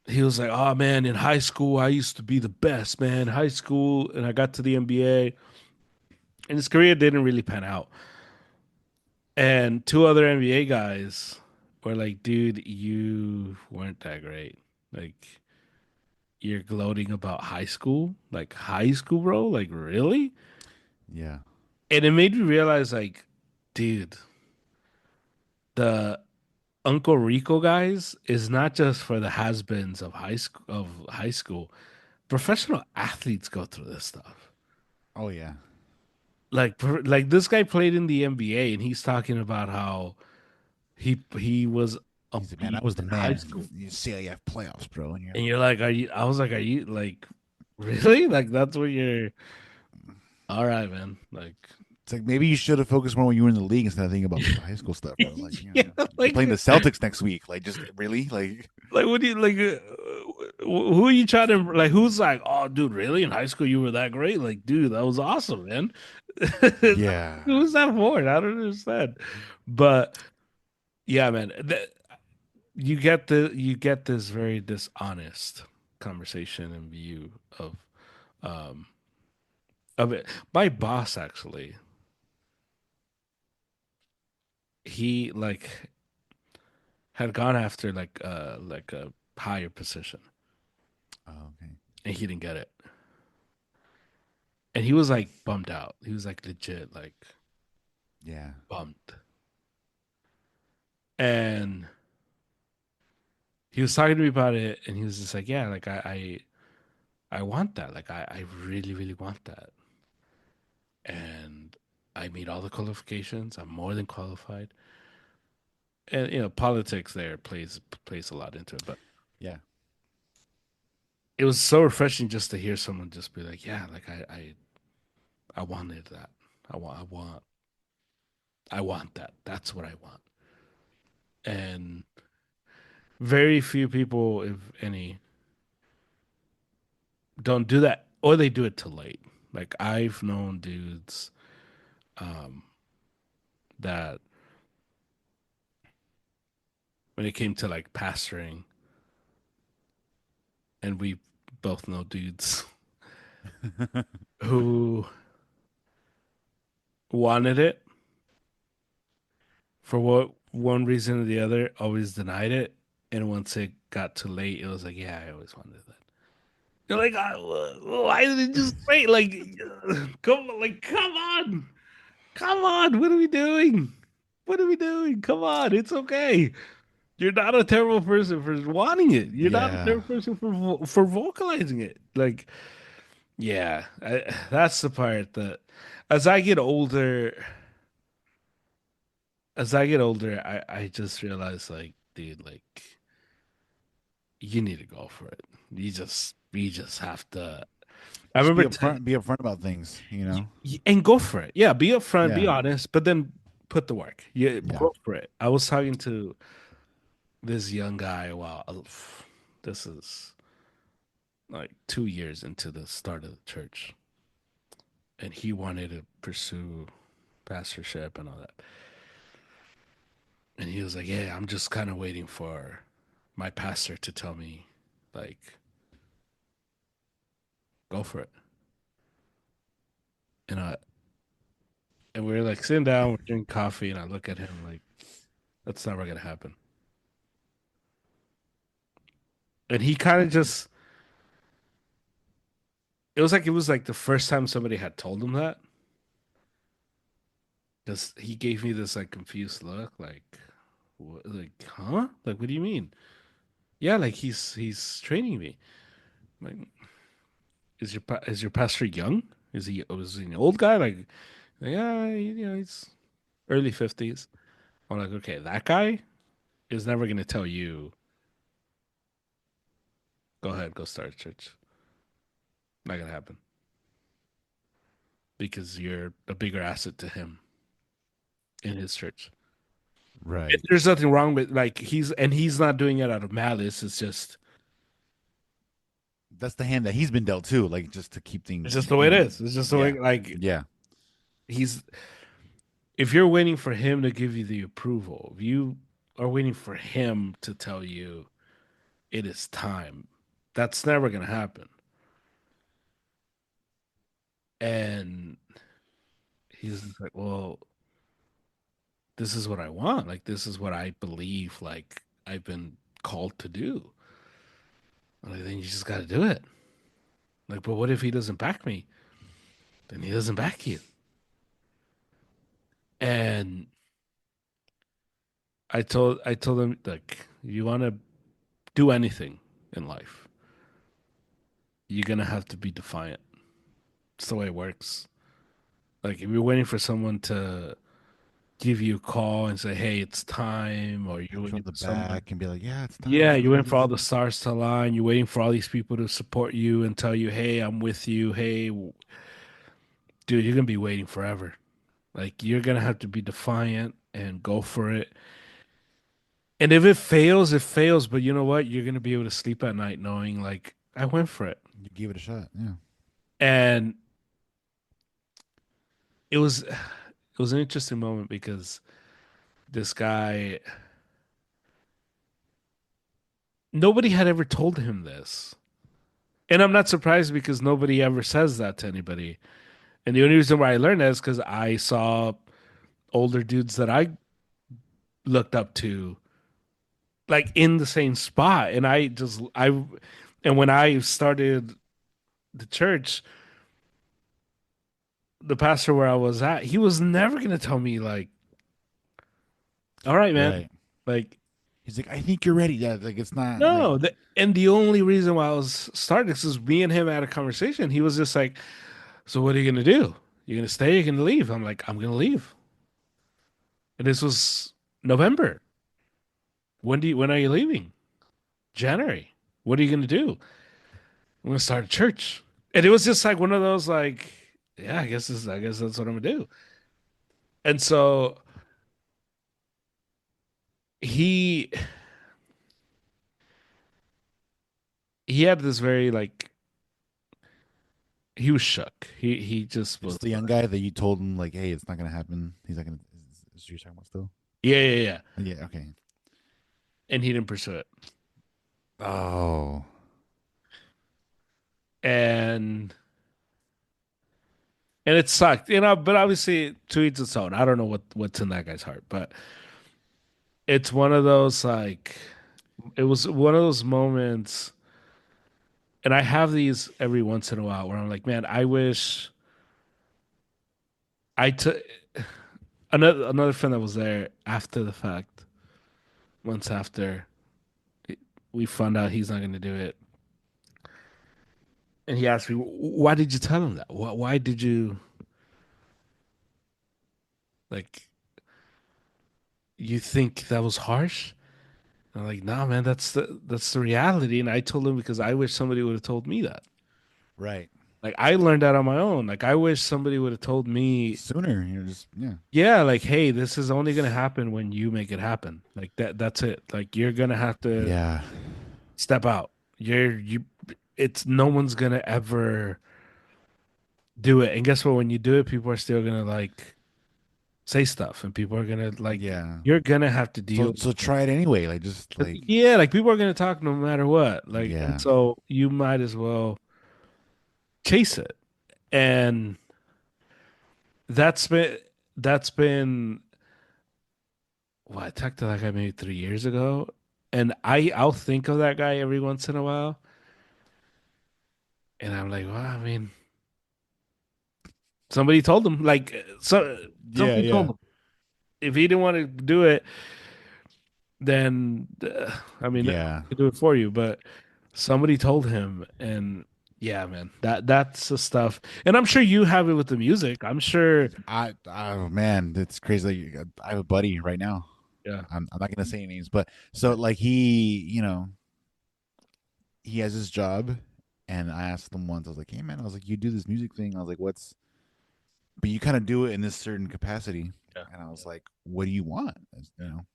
he was like, "Oh man, in high school I used to be the best man. High school, and I got to the NBA, and his career didn't really pan out." And two other NBA guys were like, "Dude, you weren't that great. Like, you're gloating about high school, bro. Like, really?" Yeah. And it made me realize, like, dude, the Uncle Rico guys is not just for the has-beens of high school. Professional athletes go through this stuff. Oh yeah. Like this guy played in the NBA and he's talking about how he was a He's like, man, I beast was the in high man. school. You CIF playoffs, bro, and you're And like, you're like, are you I was like, are you like really? Like that's what you're all right, man. Like it's like maybe you should have focused more when you were in the league instead of thinking about the high school stuff, bro. Like, yeah, you're like playing the Celtics next week. Like, just really, like, like what do you like Who are you trying to like? Who's like, oh, dude, really? In high school, you were that great? Like, dude, that was awesome, man. Yeah. Who's that for? I don't understand. But yeah, man, you get this very dishonest conversation and view um of it. My boss actually, he like had gone after like a higher position, Oh, okay. and he didn't get it. And he was like bummed out. He was like legit like Yeah. bummed. And he was talking to me about it, and he was just like, "Yeah, like I want that. Like I really, really want that." And I meet all the qualifications. I'm more than qualified. And politics there plays a lot into it. But Yeah. it was so refreshing just to hear someone just be like, "Yeah, like I wanted that. I want that. That's what I want." And very few people, if any, don't do that, or they do it too late. Like I've known dudes um, that when it came to like pastoring, and we both know dudes who wanted it for what one reason or the other, always denied it, and once it got too late, it was like, yeah, I always wanted that. You're like, why did it just wait? Like, come on, come on, what are we doing? What are we doing? Come on, it's okay. You're not a terrible person for wanting it. You're not a Yeah. terrible person for vocalizing it. Like, yeah, that's the part that as I get older, I just realize like, dude, like you need to go for it. You just have to. I Just remember t be upfront about things, you know? and go for it. Yeah, be upfront, be Yeah. honest, but then put the work. Yeah, Yeah. go for it. I was talking to this young guy. Wow, this is like 2 years into the start of the church, and he wanted to pursue pastorship and all that. And he was like, "Yeah, I'm just kind of waiting for my pastor to tell me, like, go for it." And we were like sitting down, we're drinking coffee, and I look at him like, "That's never gonna happen." And he kind of just, it was like the first time somebody had told him that. Just he gave me this like confused look, like, what, like, huh? Like, what do you mean? Yeah, like he's training me. Like, is your pastor young? Is he an old guy? Like, yeah, he's early 50s. I'm like, okay, that guy is never gonna tell you, go ahead, go start a church. Not gonna happen because you're a bigger asset to him in his church. And Right. there's nothing wrong with like he's not doing it out of malice. That's the hand that he's been dealt too, like just to keep It's things, just the way you it know. is. It's just the way Yeah. like Yeah. he's if you're waiting for him to give you the approval, if you are waiting for him to tell you it is time, that's never gonna happen. And he's just like, well, this is what I want. Like this is what I believe like I've been called to do. I'm like, then you just gotta do it. Like, but what if he doesn't back me? Then he doesn't back you. And I told him like you wanna do anything in life, you're gonna have to be defiant. It's the way it works. Like if you're waiting for someone to give you a call and say, "Hey, it's time," or you're Pat you waiting on the for someone, back and be like, "Yeah, it's yeah, time. you're You know, waiting for all this." the stars to align. You're waiting for all these people to support you and tell you, "Hey, I'm with you." Hey, dude, you're gonna be waiting forever. Like you're gonna have to be defiant and go for it. And if it fails, it fails. But you know what? You're gonna be able to sleep at night knowing like I went for it. You gave it a shot. Yeah. And it was an interesting moment because this guy, nobody had ever told him this. And I'm not surprised because nobody ever says that to anybody. And the only reason why I learned that is because I saw older dudes that I looked up to like in the same spot. And when I started the church, the pastor where I was at, he was never gonna tell me like, all right, man. Right. Like, He's like, I think you're ready. Yeah. Like it's not like no. And the only reason why I was starting this is me and him had a conversation. He was just like, so what are you gonna do? You're gonna stay, you're gonna leave. I'm like, I'm gonna leave. And this was November. When are you leaving? January. What are you gonna do? I'm gonna start a church. And it was just like one of those like, yeah, I guess that's what I'm gonna do. And so he he had this very like he was shook. He just it's was the young guy that you told him like, hey, it's not gonna happen. He's not gonna. Is you're talking about still? yeah, yeah, yeah. Yeah. Okay. And he didn't pursue it. Oh. And and it sucked, but obviously to each its own. I don't know what's in that guy's heart, but it's one of those like it was one of those moments, and I have these every once in a while where I'm like, man, I wish I took another friend that was there after the fact, months after we found out he's not going to do it, and he asked me, why did you tell him that? Why did you like? You think that was harsh? I'm like, nah, man, that's the reality. And I told him because I wish somebody would have told me that. Right. Like I learned that on my own. Like I wish somebody would have told me, Sooner. You're just yeah. yeah, like, hey, this is only gonna happen when you make it happen. Like that's it. Like you're gonna have to Yeah. step out. You it's no one's gonna ever do it. And guess what? When you do it, people are still gonna like say stuff and people are gonna like Yeah. you're gonna have to So deal. so try it anyway. Like just like Yeah, like people are gonna talk no matter what. Like, and yeah. so you might as well chase it. And that's been that's been well, I talked to that guy maybe 3 years ago. And I'll think of that guy every once in a while. And I'm like, well, I mean, somebody told him, like Yeah, somebody told yeah. him. If he didn't want to do it, then I mean, I Yeah. could do it for you. But somebody told him, and yeah, man, that's the stuff. And I'm sure you have it with the music. I'm sure. Oh man, it's crazy. I have a buddy right now. Yeah. I'm not gonna say any names, but so like he has his job, and I asked him once. I was like, hey man, I was like, you do this music thing. I was like, what's? But you kind of do it in this certain capacity, Yeah. and I was like, what do you want? You know.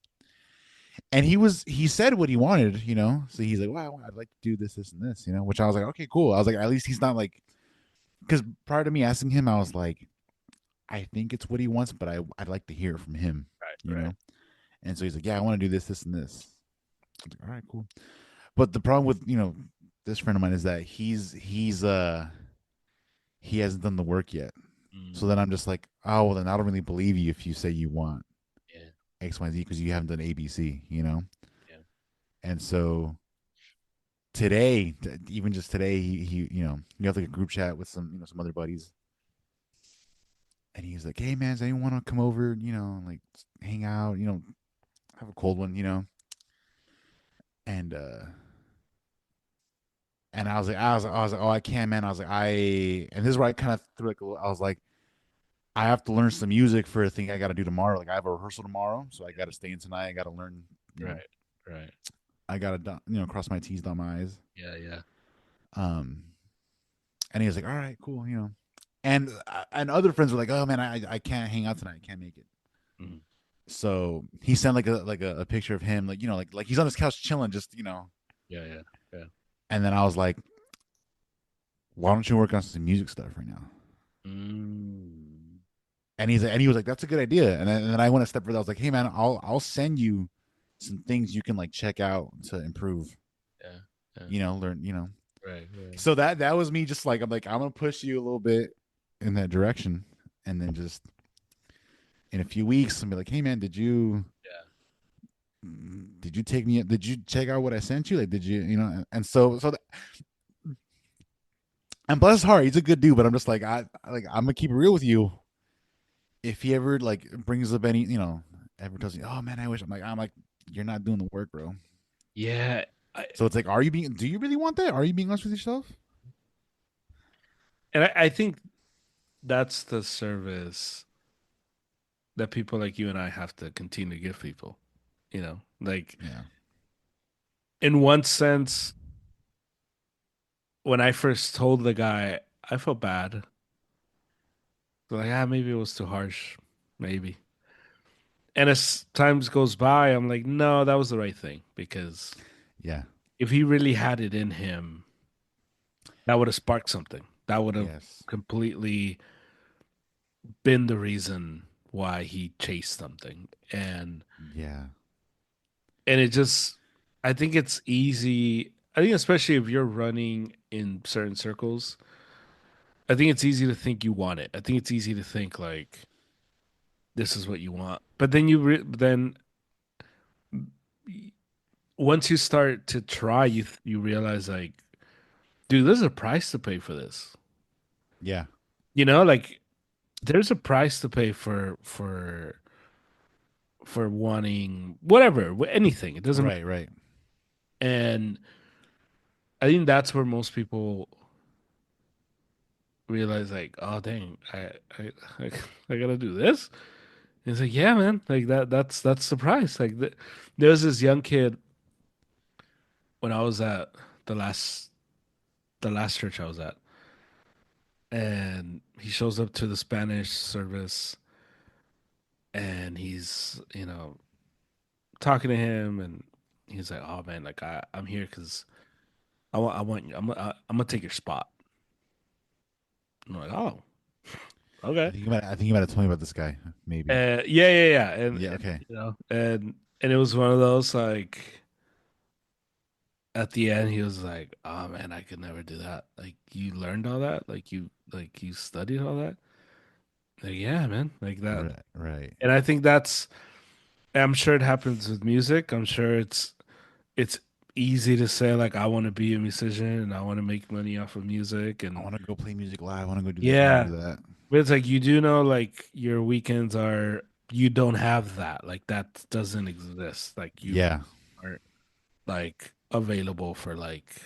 And he said what he wanted, you know. So he's like, "Wow, I'd like to do this, this, and this," you know. Which I was like, "Okay, cool." I was like, "At least he's not like," because prior to me asking him, I was like, "I think it's what he wants, but I'd like to hear it from him," you Right. know. And so he's like, "Yeah, I want to do this, this, and this." I was like, "All right, cool." But the problem with this friend of mine is that he hasn't done the work yet. Mm, So then I'm just like, "Oh, well, then I don't really believe you if you say you want yeah. X, Y, Z because you haven't done ABC, you know." Yeah. And so today, even just today, he you have like a group chat with some other buddies, and he's like, "Hey man, does anyone want to come over? Like hang out, have a cold one, And I was like, oh, I can't, man. I was like, and this is where I kind of threw like I was like, I have to learn some music for a thing I got to do tomorrow. Like I have a rehearsal tomorrow, so I got to stay in tonight. I got to learn, Right. Right. I got to cross my T's, dot my I's. Yeah. Yeah. Um, and he was like, all right, cool, and other friends were like, oh man, I can't hang out tonight. I can't make it. Mm. So he sent a picture of him, like like he's on his couch chilling, just Yeah, yeah, yeah. And then I was like, why don't you work on some music stuff right now? Mm. And he was like, that's a good idea. And then I went a step further. I was like, hey man, I'll send you some things you can like check out to improve. Yeah, yeah. Learn. Right, right. So that was me. Just like I'm gonna push you a little bit in that direction, and then just in a few weeks, and be like, hey man, Yeah. did you take me? Did you check out what I sent you? Like, did you And and bless his heart, he's a good dude. But I'm just like I'm gonna keep it real with you. If he ever like brings up any ever tells me, oh man, I'm like you're not doing the work, bro. Yeah. So it's like, do you really want that? Are you being honest with yourself? And I think that's the service that people like you and I have to continue to give people. Like Yeah. in one sense, when I first told the guy, I felt bad. Like, maybe it was too harsh. Maybe. And as times goes by, I'm like, no, that was the right thing because Yeah. if he really had it in him, that would have sparked something. That would have Yes. completely been the reason why he chased something. Yeah. And it just I think it's easy. I think especially if you're running in certain circles, I think it's easy to think you want it. I think it's easy to think like this is what you want. But then then once you start to try, you realize like, dude, there's a price to pay for this. Yeah. Like there's a price to pay for wanting whatever, anything. It doesn't matter. Right. Right. And I think that's where most people realize like, oh dang, I, I gotta do this. And it's like, yeah, man, like that's the price. Like there was this young kid when I was at the last the last church I was at, and he shows up to the Spanish service, and he's talking to him, and he's like, oh man, like I'm here because I want you. I'm gonna take your spot. I'm like, oh, okay. I think you might have told me about this guy. Maybe. Yeah, yeah, yeah, and, Yeah. and Okay. and it was one of those like at the end he was like, "Oh man, I could never do that. Like you learned all that, like you studied all that." Like yeah, man, like that. Right. Right. And I think I'm sure it happens with music. I'm sure it's easy to say like I want to be a musician and I want to make money off of music I and want to go play music live. I want to go do this. I want to yeah, do that. but it's like you do know like your weekends are you don't have that. Like that doesn't exist. Like you Yeah. aren't like available for like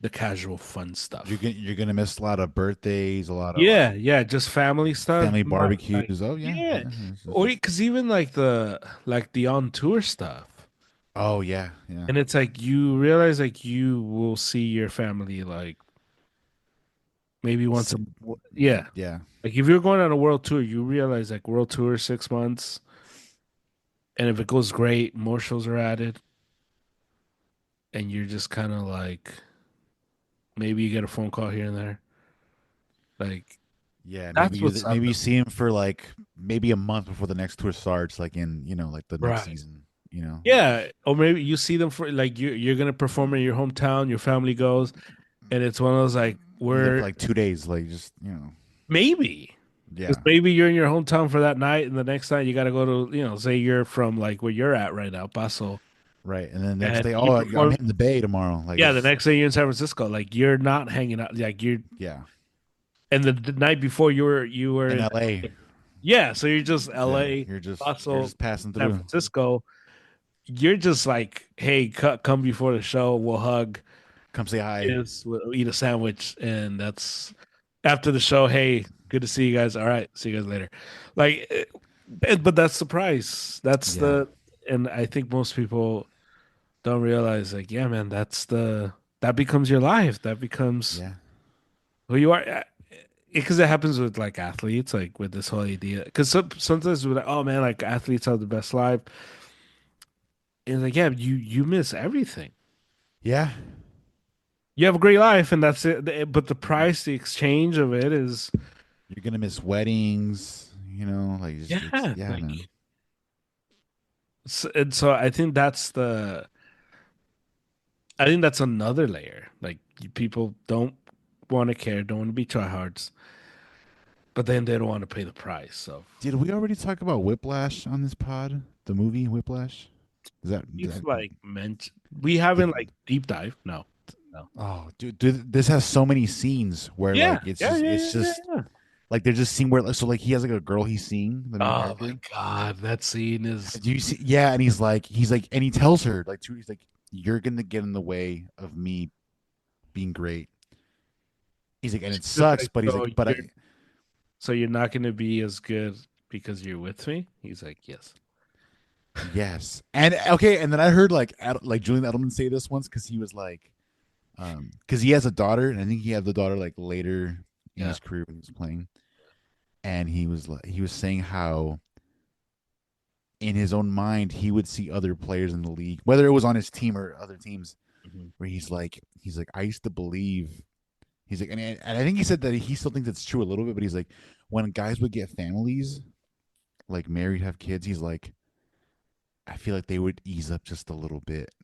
the casual fun stuff. You're gonna miss a lot of birthdays, a lot of Yeah, yeah, just family stuff. family Not like barbecues. Oh yeah. yeah, Yeah. or because even like the on tour stuff, Oh yeah. Yeah. and it's like you realize like you will see your family like maybe once a Some, yeah. yeah. Like if you're going on a world tour, you realize like world tour 6 months, and if it goes great, more shows are added, and you're just kind of like maybe you get a phone call here and there. Like Yeah, that's what's up. maybe you see him for like maybe a month before the next tour starts, like in like the next Right. season. You know, Yeah, or maybe you see them for like you're gonna perform in your hometown. Your family goes, and it's one of those like you're there for we're like 2 days, like just maybe because yeah, maybe you're in your hometown for that night, and the next night you got to go to say you're from like where you're at right now, Paso, right. And then the next and day, you oh, I'm perform. hitting the Bay tomorrow. Like Yeah, the it's next day you're in San Francisco. Like you're not hanging out. Like you're yeah, and the night before you were in in LA. yeah. So you're just Yeah, L.A., you're Paso, just passing San through. Francisco. You're just like, hey, come before the show. We'll hug. Come say hi. Is we'll eat a sandwich, and that's after the show. Hey, good to see you guys. All right, see you guys later. Like, but that's the price. Yeah, And I think most people don't realize, like, yeah, man, that becomes your life. That becomes yeah, who you are. because it happens with like athletes, like with this whole idea. Because sometimes we're like, oh man, like athletes have the best life, and like, yeah, you miss everything. Yeah. You have a great life, and that's it. But the price, the exchange of it is, You're gonna miss weddings, like it's yeah, yeah, man. like, and so I think that's another layer. Like people don't want to care, don't want to be tryhards, but then they don't want to pay the price. So Did we already talk about Whiplash on this pod? The movie Whiplash? Is that, we've that like meant we did, haven't like deep dive. No, no. oh dude, this has so many scenes where Yeah, like it's yeah, just yeah, it's yeah, yeah, just yeah. like they're just scene where so like he has like a girl he's seeing, the main Oh my character. God, that scene is Do you see? Yeah, and he's like, and he tells her like, he's like, "You're gonna get in the way of me being great." He's like, and it just sucks, like but he's like, but so you're not going to be as good because you're with me. He's like, yes. yes, and okay, and then I heard like like Julian Edelman say this once because he was like, because he has a daughter, and I think he had the daughter like later in Yeah. his career when he was playing, and he was saying how in his own mind he would see other players in the league, whether it was on his team or other teams, Mhm. where he's like, I used to believe. He's like, and I think he said that he still thinks it's true a little bit, but he's like, when guys would get families, like married, have kids, he's like, I feel like they would ease up just a little bit,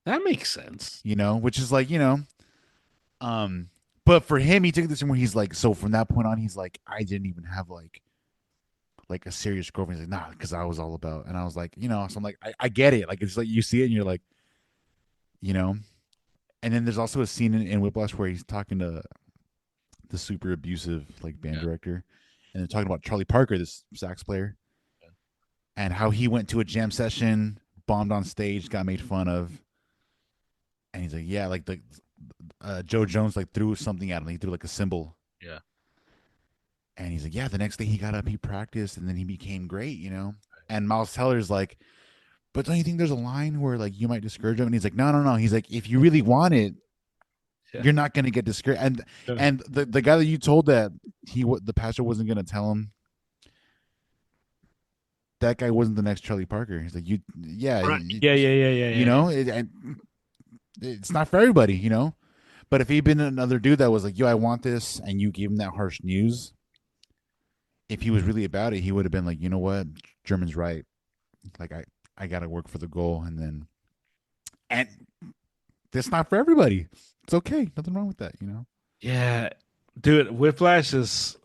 That makes sense. which is like, but for him, he took this where he's like, so from that point on, he's like, I didn't even have like a serious girlfriend. He's like, nah, because I was all about, and I was like, so I'm like, I get it. Like, it's like you see it and you're like, you know, and then there's also a scene in Whiplash where he's talking to the super abusive like band Yeah. director, and they're talking about Charlie Parker, this sax player, and how he went to a jam session, bombed on stage, got made fun of, and he's like, yeah, like the Joe Jones like threw something at him. He threw like a cymbal, Yeah. and he's like, yeah. The next day he got up, he practiced, and then he became great. And Miles Teller's like, but don't you think there's a line where like you might discourage him? And he's like, no, no, no. He's like, if you really want it, Yeah. you're not going to get discouraged. And Yeah. and the guy that you told that the pastor wasn't going to tell him, that guy wasn't the next Charlie Parker. He's like, yeah, Right. Yeah. Yeah. Yeah. Yeah. you Yeah. Yeah. know, it's not for everybody. But if he'd been another dude that was like, yo, I want this, and you gave him that harsh news, if he was really about it, he would have been like, you know what, German's right. Like I got to work for the goal, and that's not for everybody. It's okay, nothing wrong with that. Yeah. Dude, Whiplash is.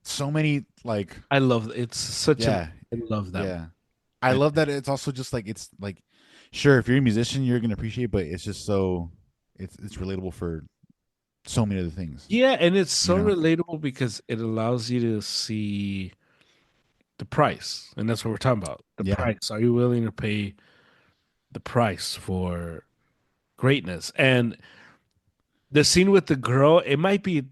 So many like, I love it's such a. yeah, I love them. yeah. I love that it's also just like it's like, sure, if you're a musician, you're gonna appreciate, but it's just so it's relatable for so many other things. Yeah, and it's You so know? relatable because it allows you to see the price, and that's what we're talking about. The Yeah. price. Are you willing to pay the price for greatness? And the scene with the girl, it might be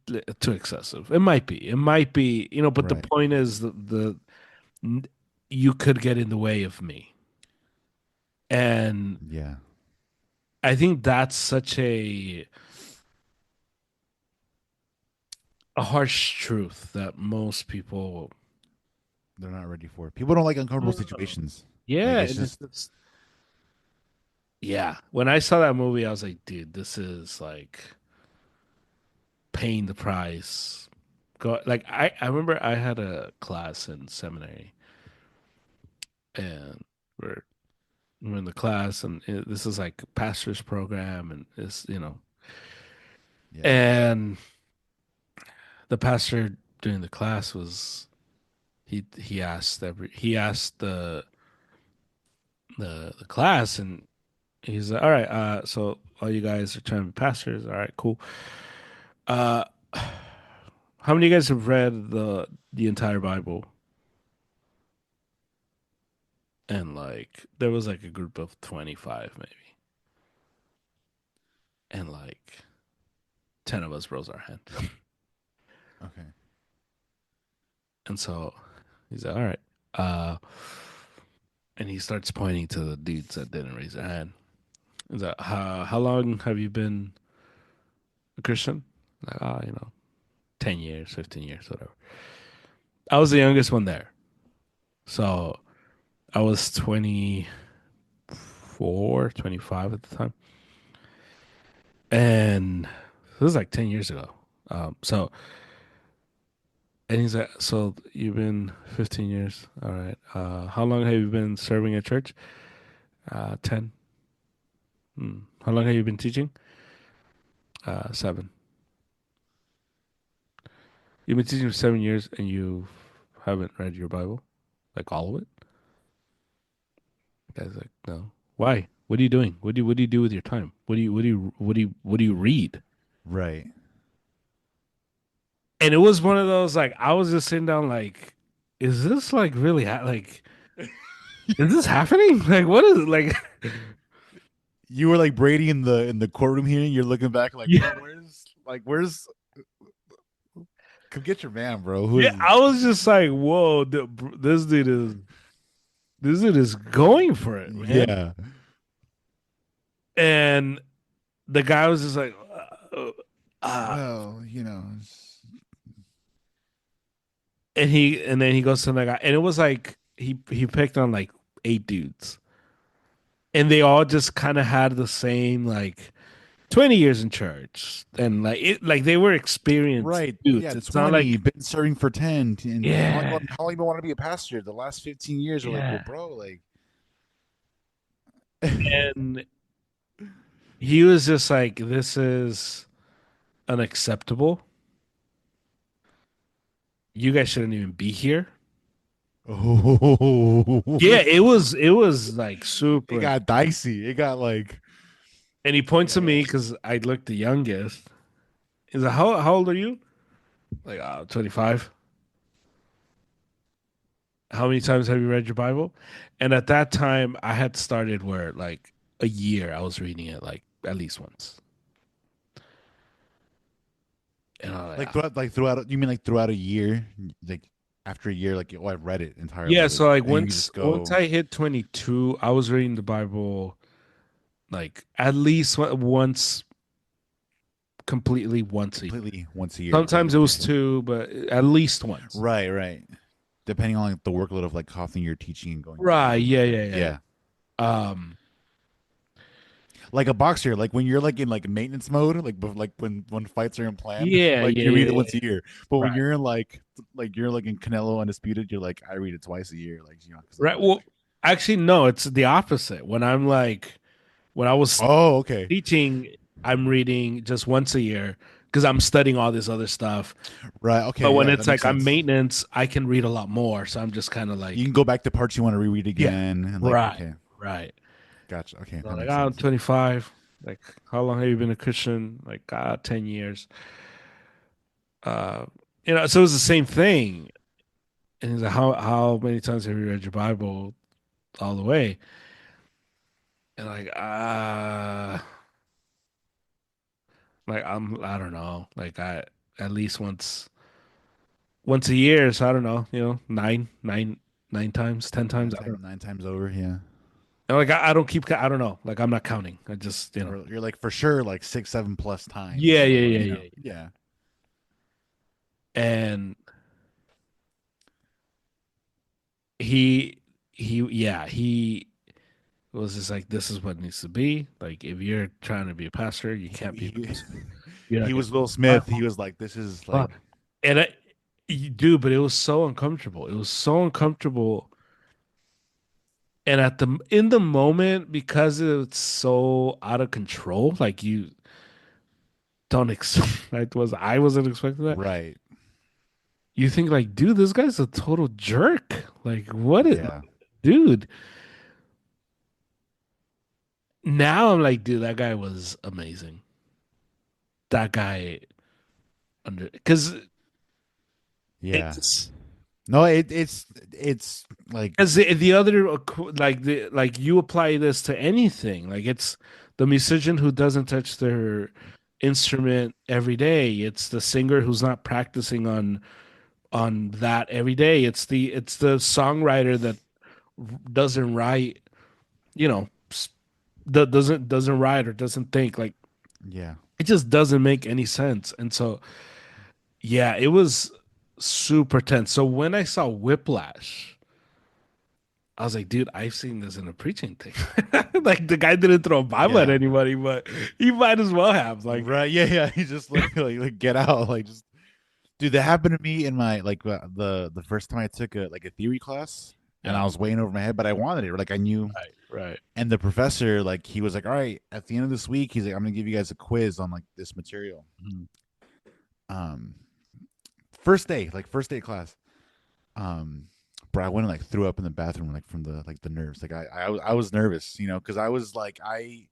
too excessive. It might be. It might be. But the Right. point is n- you could get in the way of me, and Yeah. I think that's such a harsh truth that most people. They're not ready for it. People don't like uncomfortable situations. Like Yeah, it's and just yeah. When I saw that movie, I was like, dude, this is like paying the price. Go like I remember I had a class in seminary, and we're in the class, and this is like a pastor's program, and yeah. and the pastor during the class was he asked the class, and he's like, all right, so all you guys are trying to be pastors, all right, cool. Uh, how many of you guys have read the entire Bible? And like there was like a group of 25 maybe, and like 10 of us rose our hand. Okay. And so he's like, all right. Uh, and he starts pointing to the dudes that didn't raise their hand. He's like, how long have you been a Christian? Like, 10 years, 15 years, whatever. I was the youngest one there. So I was 24, 25 at the time. And this was like 10 years ago. And he's like, so you've been 15 years. All right. How long have you been serving at church? 10. Hmm. How long have you been teaching? 7. You've been teaching for 7 years and you haven't read your Bible? Like all of it? The guy's like, no. Why? What are you doing? What do you do with your time? What do you read? Right. And it was one of those like I was just sitting down like, is this like really like is this happening? Like what is it like? You were like Brady in the courtroom hearing. You're looking back like, Yeah, bro, where's come get your man, bro. Who yeah. is I this? was just like, whoa, this dude is going for it, man. Yeah. And the guy was just like, uh, uh, Well, and then he goes to the guy, and it was like he picked on like 8 dudes, and they all just kind of had the same like 20 years in church, and like they were experienced right. dudes. Yeah, It's not like 20, been serving for 10. And yeah, how long you been wanting to be a pastor? The last 15 years are like, well, yeah, bro, like and he was just like, this is unacceptable. You guys shouldn't even be here. Yeah, oh, it was like it super. got dicey. It got like And he points to yeah. me because I looked the youngest. He's like, how old are you? Like, 25. How many times have you read your Bible? And at that time, I had started where like a year I was reading it like at least once. And I'm like, throughout you mean like throughout a year? Like after a year, like oh, I read it yeah. entirely. Like So like and you once just once go I hit 22, I was reading the Bible like at least once completely once a year. completely once a year. Sometimes it was two, but at least once. Right, right. Depending on like the workload of like how thing you're teaching and going through and Right. everything Yeah. like Yeah. that. Yeah. Yeah. Yeah. Like a boxer, like when you're like in like maintenance mode, like when fights are in plan, Yeah. like Yeah. you read Yeah. it once Yeah. a year. But when Right. you're in like you're like in Canelo Undisputed, you're like I read it twice a year, like 'cause I'm Right. like Well, actually, no, it's the opposite. When I was oh okay teaching, I'm reading just once a year because I'm studying all this other stuff. right But okay when yeah that it's makes like I'm sense. maintenance, I can read a lot more. So I'm just kind of You like, can go back to parts you want to reread yeah, again and like right, okay right. gotcha okay So that like, makes I'm sense. 25. Like, how long have you been a Christian? Like, 10 years. Uh, so it's the same thing. And he's like, how many times have you read your Bible all the way? And like I don't know, like I at least once a year. So I don't know, nine times, 10 times. I don't know. Nine times over yeah. And like I don't keep. I don't know. Like I'm not counting. I just Or you're like for sure like 6 7 plus Yeah, times yeah, or yeah, yeah, yeah. yeah And he he was just like, this is what it needs to be. Like if you're trying to be a pastor, you can't be a he, pastor. You're not he gonna was Will be a Smith. He was like this is Bible. like And you do, but it was so uncomfortable. It was so uncomfortable. And in the moment, because it's so out of control, like you don't expect I wasn't expecting that. right You think like, dude, this guy's a total jerk. Like, yeah dude? Now I'm like, dude, that guy was amazing. That guy because yeah. it's No, it's like as the other like you apply this to anything. Like it's the musician who doesn't touch their instrument every day. It's the singer who's not practicing on that every day. It's the songwriter that doesn't write, you know, that doesn't write or doesn't think. Like yeah. it just doesn't make any sense. And so Yeah, it was super tense. So when I saw Whiplash, I was like, dude, I've seen this in a preaching thing. Like the guy didn't throw a Bible at Yeah. anybody, but he might as well have. Like, Right. Yeah. Yeah. He just like get out. Like just dude. That happened to me in my like the first time I took a theory class, and yeah, I was way in over my head, but I wanted it. Like I knew. right, right. And the professor, like, he was like, "All right, at the end of this week, he's like, I'm gonna give you guys a quiz on like this material." Mhm. Um, first day of class. Um, bro, I went and like threw up in the bathroom like from the nerves. Like I was nervous, because I was like I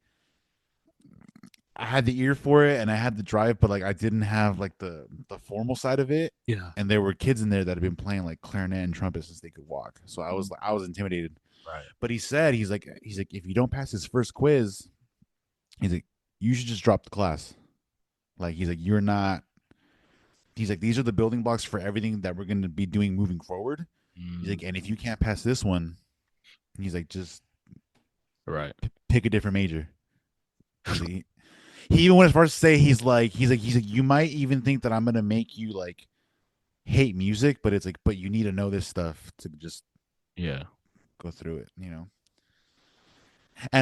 had the ear for it and I had the drive, but like I didn't have like the formal side of it. Yeah. And there were kids in there that had been playing like clarinet and trumpet since they could walk. So Mhm. I was intimidated. Right. But he's like if you don't pass this first quiz, he's like you should just drop the class. Like he's like you're not. He's like these are the building blocks for everything that we're going to be doing moving forward. He's Mm, like and if you can't pass this one, he's like just right. pick a different major. He's like, he even went as far as to say he's like you might even think that I'm gonna make you like hate music, but it's like but you need to know this stuff to just Yeah. go through it. And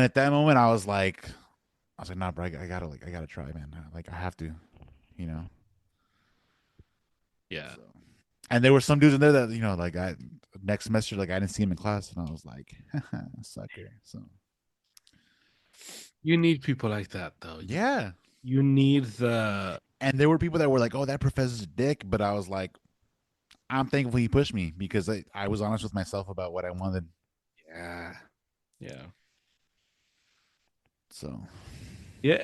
at that moment, I was like, nah, bro, I gotta try, man. Like I have to, you know. Yeah. So, and there were some dudes in there that like I next semester like I didn't see him in class, and I was like, sucker. So You need people like that, though. yeah, You need the. and there were people that were like, oh, that professor's a dick, but I was like, I'm thankful he pushed me because I was honest with myself about what I wanted. Yeah. Yeah. So Yeah.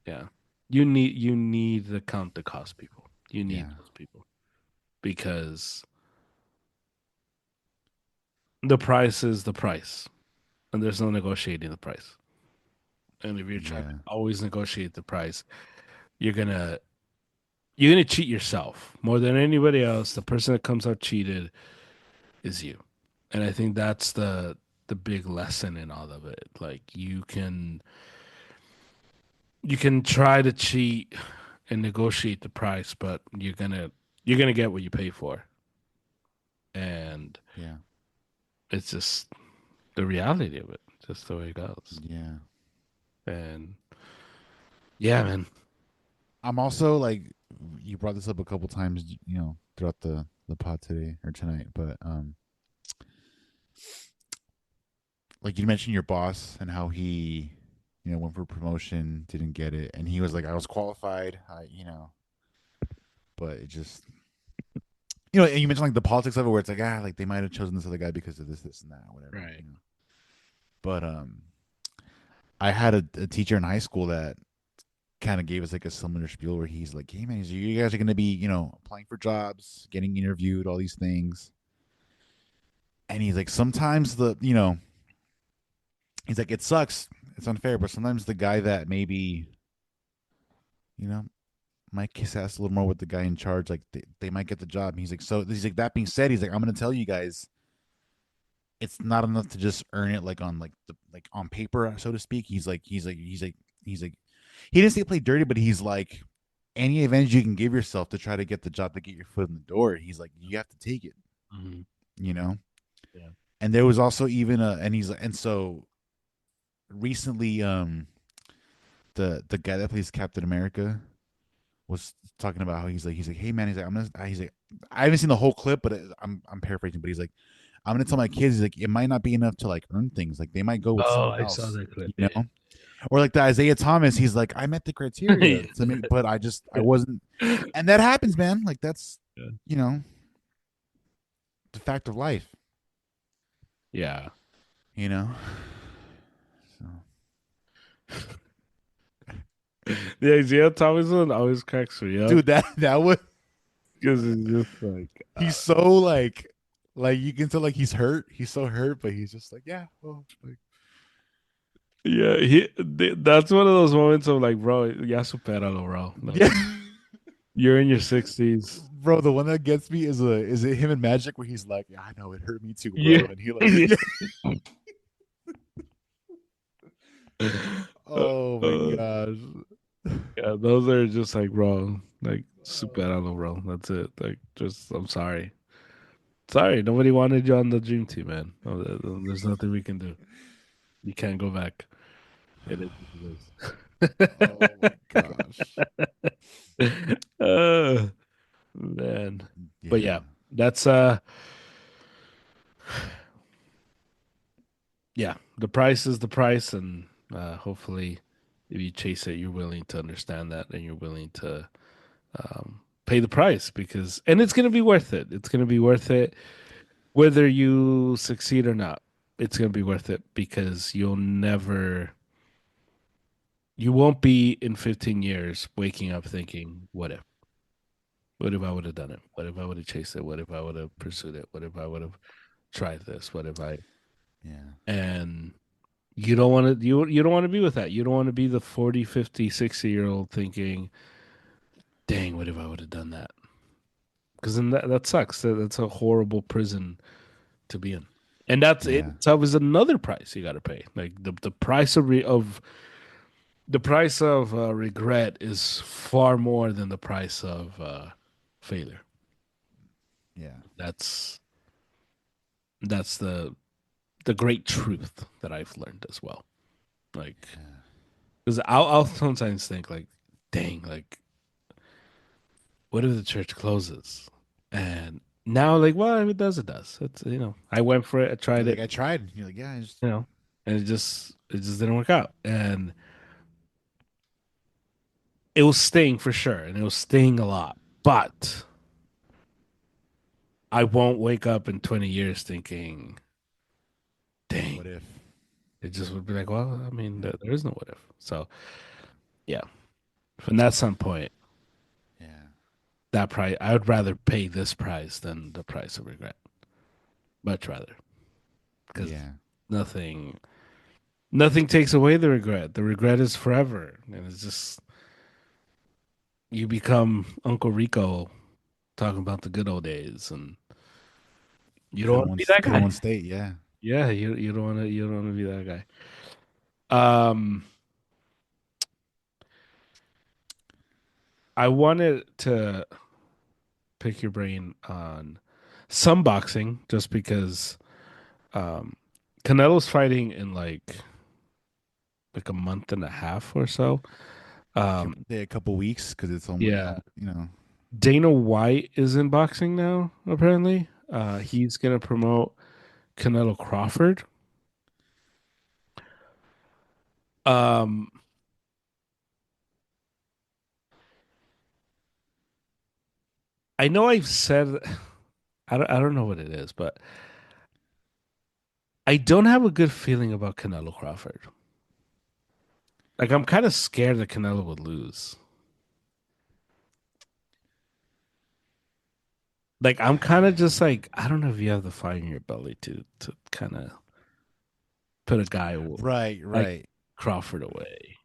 Yeah. You need the count the cost people. You need yeah, those people because the price is the price, and there's no negotiating the price. And if you're trying to yeah, always negotiate the price, you're gonna you're gonna cheat yourself more than anybody else. The person that comes out cheated is you, and I think that's the big lesson in all of it. Like you can try to cheat and negotiate the price, but you're gonna get what you pay for, and yeah, it's just the reality of it, just the way it goes. yeah. And yeah, man. I'm also like, you brought this up a couple times, throughout the pod today or tonight, but like you mentioned your boss and how he, went for promotion, didn't get it, and he was like, I was qualified, but it just, and you mentioned like the politics of it, where it's like, like they might have chosen this other guy because of this, and that, or whatever, Right. But I had a teacher in high school that kind of gave us like a similar spiel where he's like, "Hey man, you guys are gonna be, applying for jobs, getting interviewed, all these things." And he's like, sometimes he's like, it sucks, it's unfair, but sometimes the guy that maybe, you know, might kiss ass a little more with the guy in charge, like they might get the job. And he's like, that being said, he's like, I'm gonna tell you guys, it's not enough to just earn it like on like on paper, so to speak. He's like, he didn't say play dirty, but he's like, any advantage you can give yourself to try to get the job to get your foot in the door, he's like, you have to take it, Hmm. you know. Yeah. And there was also even and so recently, the guy that plays Captain America was talking about how he's like, hey man, he's like, I haven't seen the whole clip, but I'm paraphrasing, but he's like, I'm gonna tell my kids, he's like, it might not be enough to like earn things, like they might go with Oh, someone I saw else, that clip. you know. Or like the Isaiah Thomas, he's like, I met the criteria to make, but I wasn't, Yeah. and that happens, man. Like that's Yeah. you know the fact of life, Yeah. you know. So The Isaiah Thomas one always cracks me up dude, that was because it's just like, he's so like you can tell like he's hurt. He's so hurt, but he's just like, yeah, well, like, yeah, that's one of those moments of like, bro, ya supéralo, bro. Like, yeah. you're in your 60s. Bro, the one that gets me is it him and Magic where he's like, yeah, I know it hurt me too, bro, Yeah. and he like, yeah. Uh, Oh my uh, gosh. yeah, those are just like, bro. Like, superalo, bro. That's it. Like, just I'm sorry. Sorry, nobody wanted you on the dream team, man. There's nothing we can do. You can't go back. It is what Oh my gosh. it is. Man. But Yeah. yeah, that's yeah, the price is the price, and hopefully if you chase it, you're willing to understand that and you're willing to pay the price because and it's gonna be worth it. It's gonna be worth it whether you succeed or not. It's gonna be worth it because you won't be in 15 years waking up thinking, what if? What if I would have done it? What if I would have chased it? What if I would have pursued it? What if I would have tried this? What if I Yeah. and you don't want to you don't want to be with that. You don't want to be the 40, 50, 60-year old thinking, "Dang, what if I would have done that?" Because then that sucks. That's a horrible prison to be in. And that's it. Yeah. So was another price you got to pay. Like the price of the price of regret is far more than the price of failure. Yeah. That's that's the great truth that I've learned as well. Like, Yeah. because I'll sometimes think like, dang, like, what if the church closes? And now, like, well, if it does, it does. It's I went for it, I tried You're it, like, I tried. You're like, yeah, I just and it just didn't work out, and it was sting for sure, and it was sting a lot, but I won't wake up in 20 years thinking, dang, what if? it just would be like, well, I mean, Yeah. there is no what if. So yeah, from that standpoint, Yeah. that price, I would rather pay this price than the price of regret. Much rather, because Yeah. nothing, nothing takes away the regret. The regret is forever, and it's just you become Uncle Rico talking about the good old days, and you don't want to be that Good in guy. one state. Yeah. Yeah, you don't want to be that guy. Um, I wanted to pick your brain on some boxing just because um Canelo's fighting in like a month and a half or so. Um A couple weeks because it's almost, yeah, you know. Dana White is in boxing now apparently. He's going to promote Canelo Crawford. Um I know I've said I don't know what it is, but I don't have a good feeling about Canelo Crawford. Like I'm kind of scared that Canelo would lose. Like I'm kind of just like I don't know if you have the fire in your belly to kind of put a guy Right. like Right. Crawford away.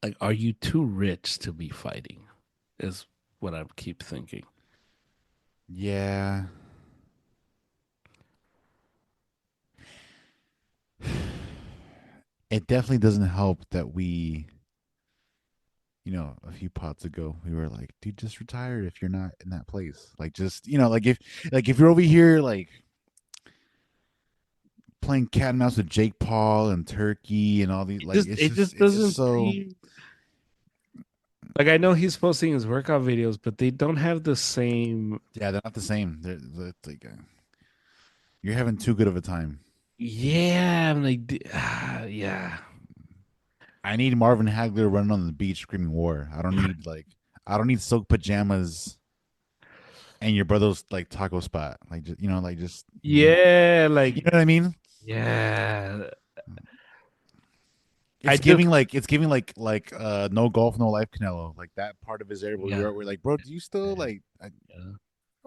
Like, are you too rich to be fighting? Is what I keep thinking. Yeah. It definitely doesn't help that a few pods ago, we were like, dude, just retire if you're not in that place. Like, just, like if you're over here, like playing cat and mouse with Jake Paul and Turkey and all these, like, It just it's just doesn't so, seem like I know he's posting his workout videos, but they don't have the same. yeah, they're not the same. It's like, you're having too good of a time. Yeah, I'm like, yeah, I need Marvin Hagler running on the beach screaming war. I don't need silk pajamas and your brother's like taco spot. Like, just, yeah, you like know what I mean? yeah. I It's just giving no golf, no life Canelo. Like that part of his area where yeah, we're like, bro, do you still yeah, like yeah.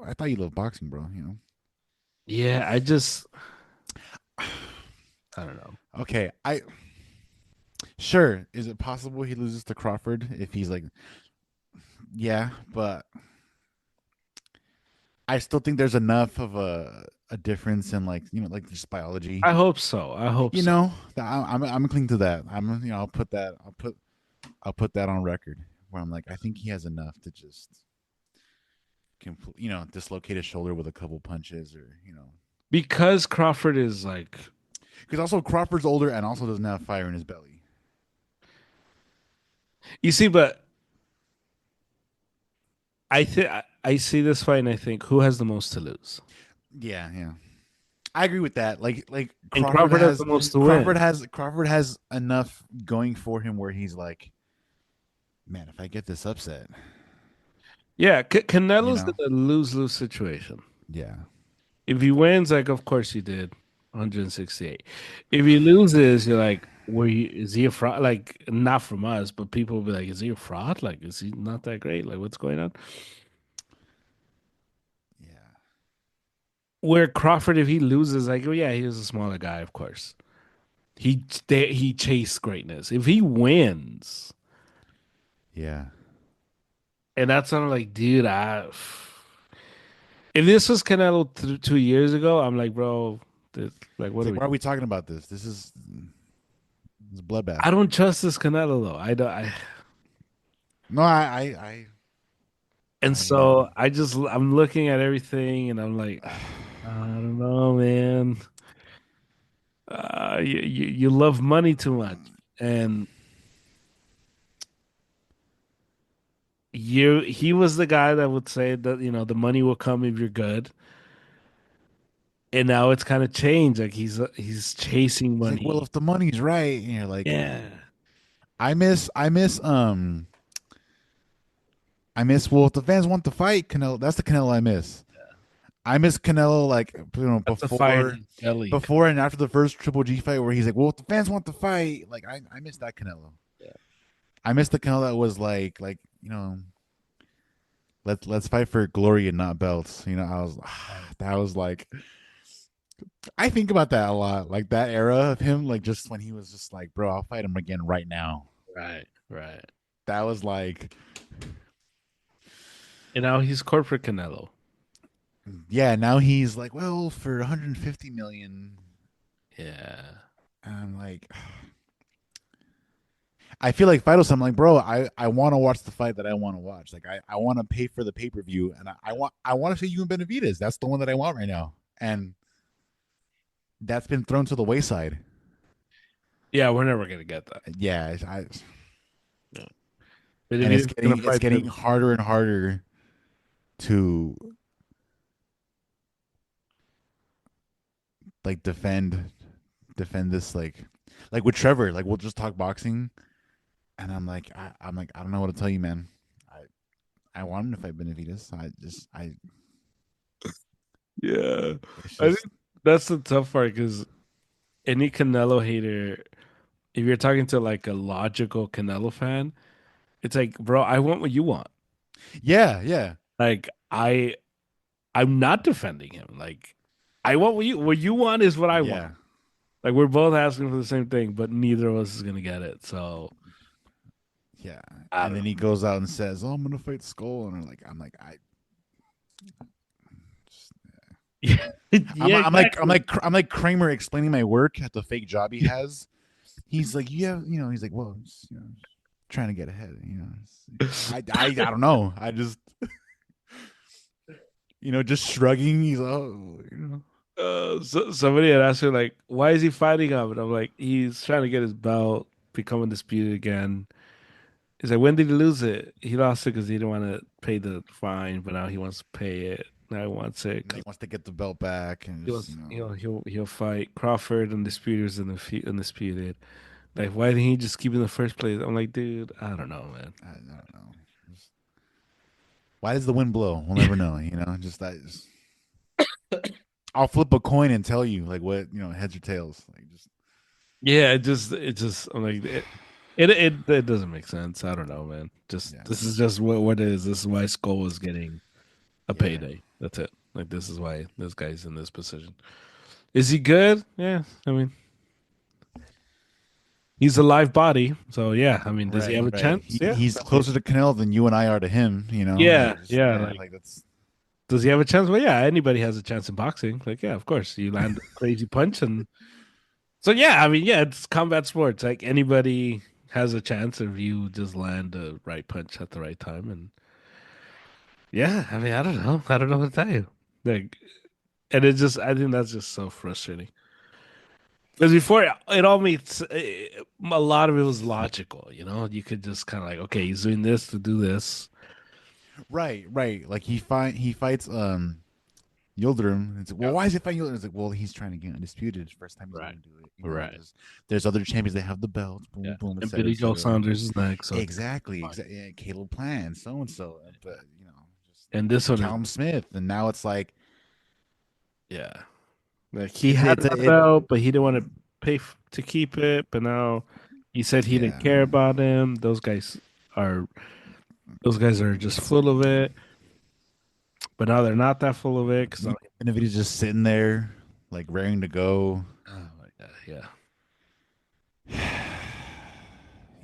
I thought you loved boxing, bro, Yeah, I just I don't know. Okay. I Sure. Is it possible he loses to Crawford if he's like yeah, but I still think there's enough of a difference in like, like just biology. I hope so. I hope so. I'm cling to that. I'll put I'll put that on record. Where I'm like, I think he has enough to just, dislocate his shoulder with a couple punches, or Because Crawford is like, because also Crawford's older and also doesn't have fire in his belly. you see, but I see this fight and I think who has the most to lose? Yeah, yeah. I agree with that. Like And Crawford has the most to win. Crawford has enough going for him where he's like, man, if I get this upset, Yeah, you Canelo's in know, a lose-lose situation. yeah, If he wins, like, of course he did, 168. If he loses, you're like, is he a fraud? Like, not from us, but people will be like, is he a fraud? Like, is he not that great? Like, what's going on? yeah. Where Crawford, if he loses, like, oh yeah, he was a smaller guy, of course. He chased greatness. If he wins, Yeah. and that's what I'm like, dude, if this was Canelo 2 years ago, I'm like, bro, like, what It's are like, we why are doing? we talking about this? This is bloodbath. I don't trust this Canelo though. I don't. No, And I so I'm looking at everything and I'm like, I don't know, man. You love money too much, and he was the guy that would say that the money will come if you're good, and now it's kind of changed. Like he's chasing He's like, well, money. if the money's right, and you're like, Yeah, I miss. Well, if the fans want to fight Canelo, that's the Canelo I miss. I miss Canelo like that's a fire in his belly. before and after the first Triple G fight where he's like, well, if the fans want to fight, like I miss that Canelo. Yeah. I miss the Canelo that was like let's fight for glory and not belts. That was like I think about that a lot, like that era of him, like just when he was just like, bro, I'll fight him again right now. Right, right. That was like, And now he's corporate Canelo. yeah. Now he's like, well, for 150 million, Yeah. and I'm like, I feel like Fidos. I'm like, bro, I want to watch the fight that I want to watch. Like, I want to pay for the pay per view, and I want to see you and Benavides. That's the one that I want right now, and that's been thrown to the wayside. Yeah, we're never gonna get that. Yeah, Yeah. But if and he's gonna it's fight getting them, harder and harder to like defend this like with Trevor. Like we'll just talk boxing, and I'm like I don't know what to tell you, man. I want him to fight Benavides. I yeah, it's I just think that's the tough part because any Canelo hater, if you're talking to like a logical Canelo fan, it's like, bro, I want what you want. yeah, yeah, Like I'm not defending him. Like I want what you want is what I want. yeah, Like we're both asking for the same thing, but neither of us is gonna get it. So yeah. I And don't then know. he goes out and says, "Oh, I'm gonna fight Skull," and I'm like I. Yeah, yeah, exactly. I'm like Kramer explaining my work at the fake job he has. He's like, yeah, he's like, well, trying to get ahead. I don't know. I just, just shrugging. He's oh, So somebody had asked me like, why is he fighting him? And I'm like, he's trying to get his belt, become undisputed again. He's like, when did he lose it? He lost it because he didn't want to pay the fine, but now he wants to pay it. Now he wants it he because wants to get the belt back and he just, wants, he'll fight Crawford undisputed and undisputed. Like, why didn't he just keep in the first place? I'm like, dude, I don't know, man. I don't know. Why does the wind blow? We'll never know. Just that. I'll flip a coin and tell you like what heads or tails. Like just Yeah, it just, I'm like, it doesn't make sense. I don't know, man. Just yeah, this is just what it is. This is why Skull is getting a yeah, payday. That's it. Like this is why this guy's in this position. Is he good? Yeah, I mean, he's a live body, so yeah. I mean, does he have right, a right. chance? Yeah. He's closer to Canelo than you and I are to him. Yeah, yeah. Yeah, Like, like that's does he have a chance? Well, yeah. Anybody has a chance in boxing. Like, yeah, of course. You land a crazy punch, and so yeah. I mean, yeah. It's combat sports. Like anybody has a chance if you just land the right punch at the right time. And yeah, I mean, I don't know. I don't know what to tell you. Like, and it just, I think that's just so frustrating. Because before it all meets, a lot of it was logical. You know, you could just kind of like, okay, he's doing this to do this. Right, right. Like he fights Yildirim. It's like, well, Yep. why is he fighting Yildirim? It's like, well, he's trying to get undisputed. First time he's Right. gonna do it. Right. There's other champions that have the belts. Yeah. Boom, boom, et And cetera, Billy et Joe cetera. Saunders is next. So Exactly, fine. exactly. Yeah, Caleb Plant, so and so. But just And this one is, Callum Smith, and now it's like yeah. Like he had it's that a it. belt, but he didn't want to pay to keep it. But now he said he didn't Yeah, care about him. Are those guys are just full of it. But now they're not that full of it because and if he's just sitting there, like raring to go. oh my god, yeah,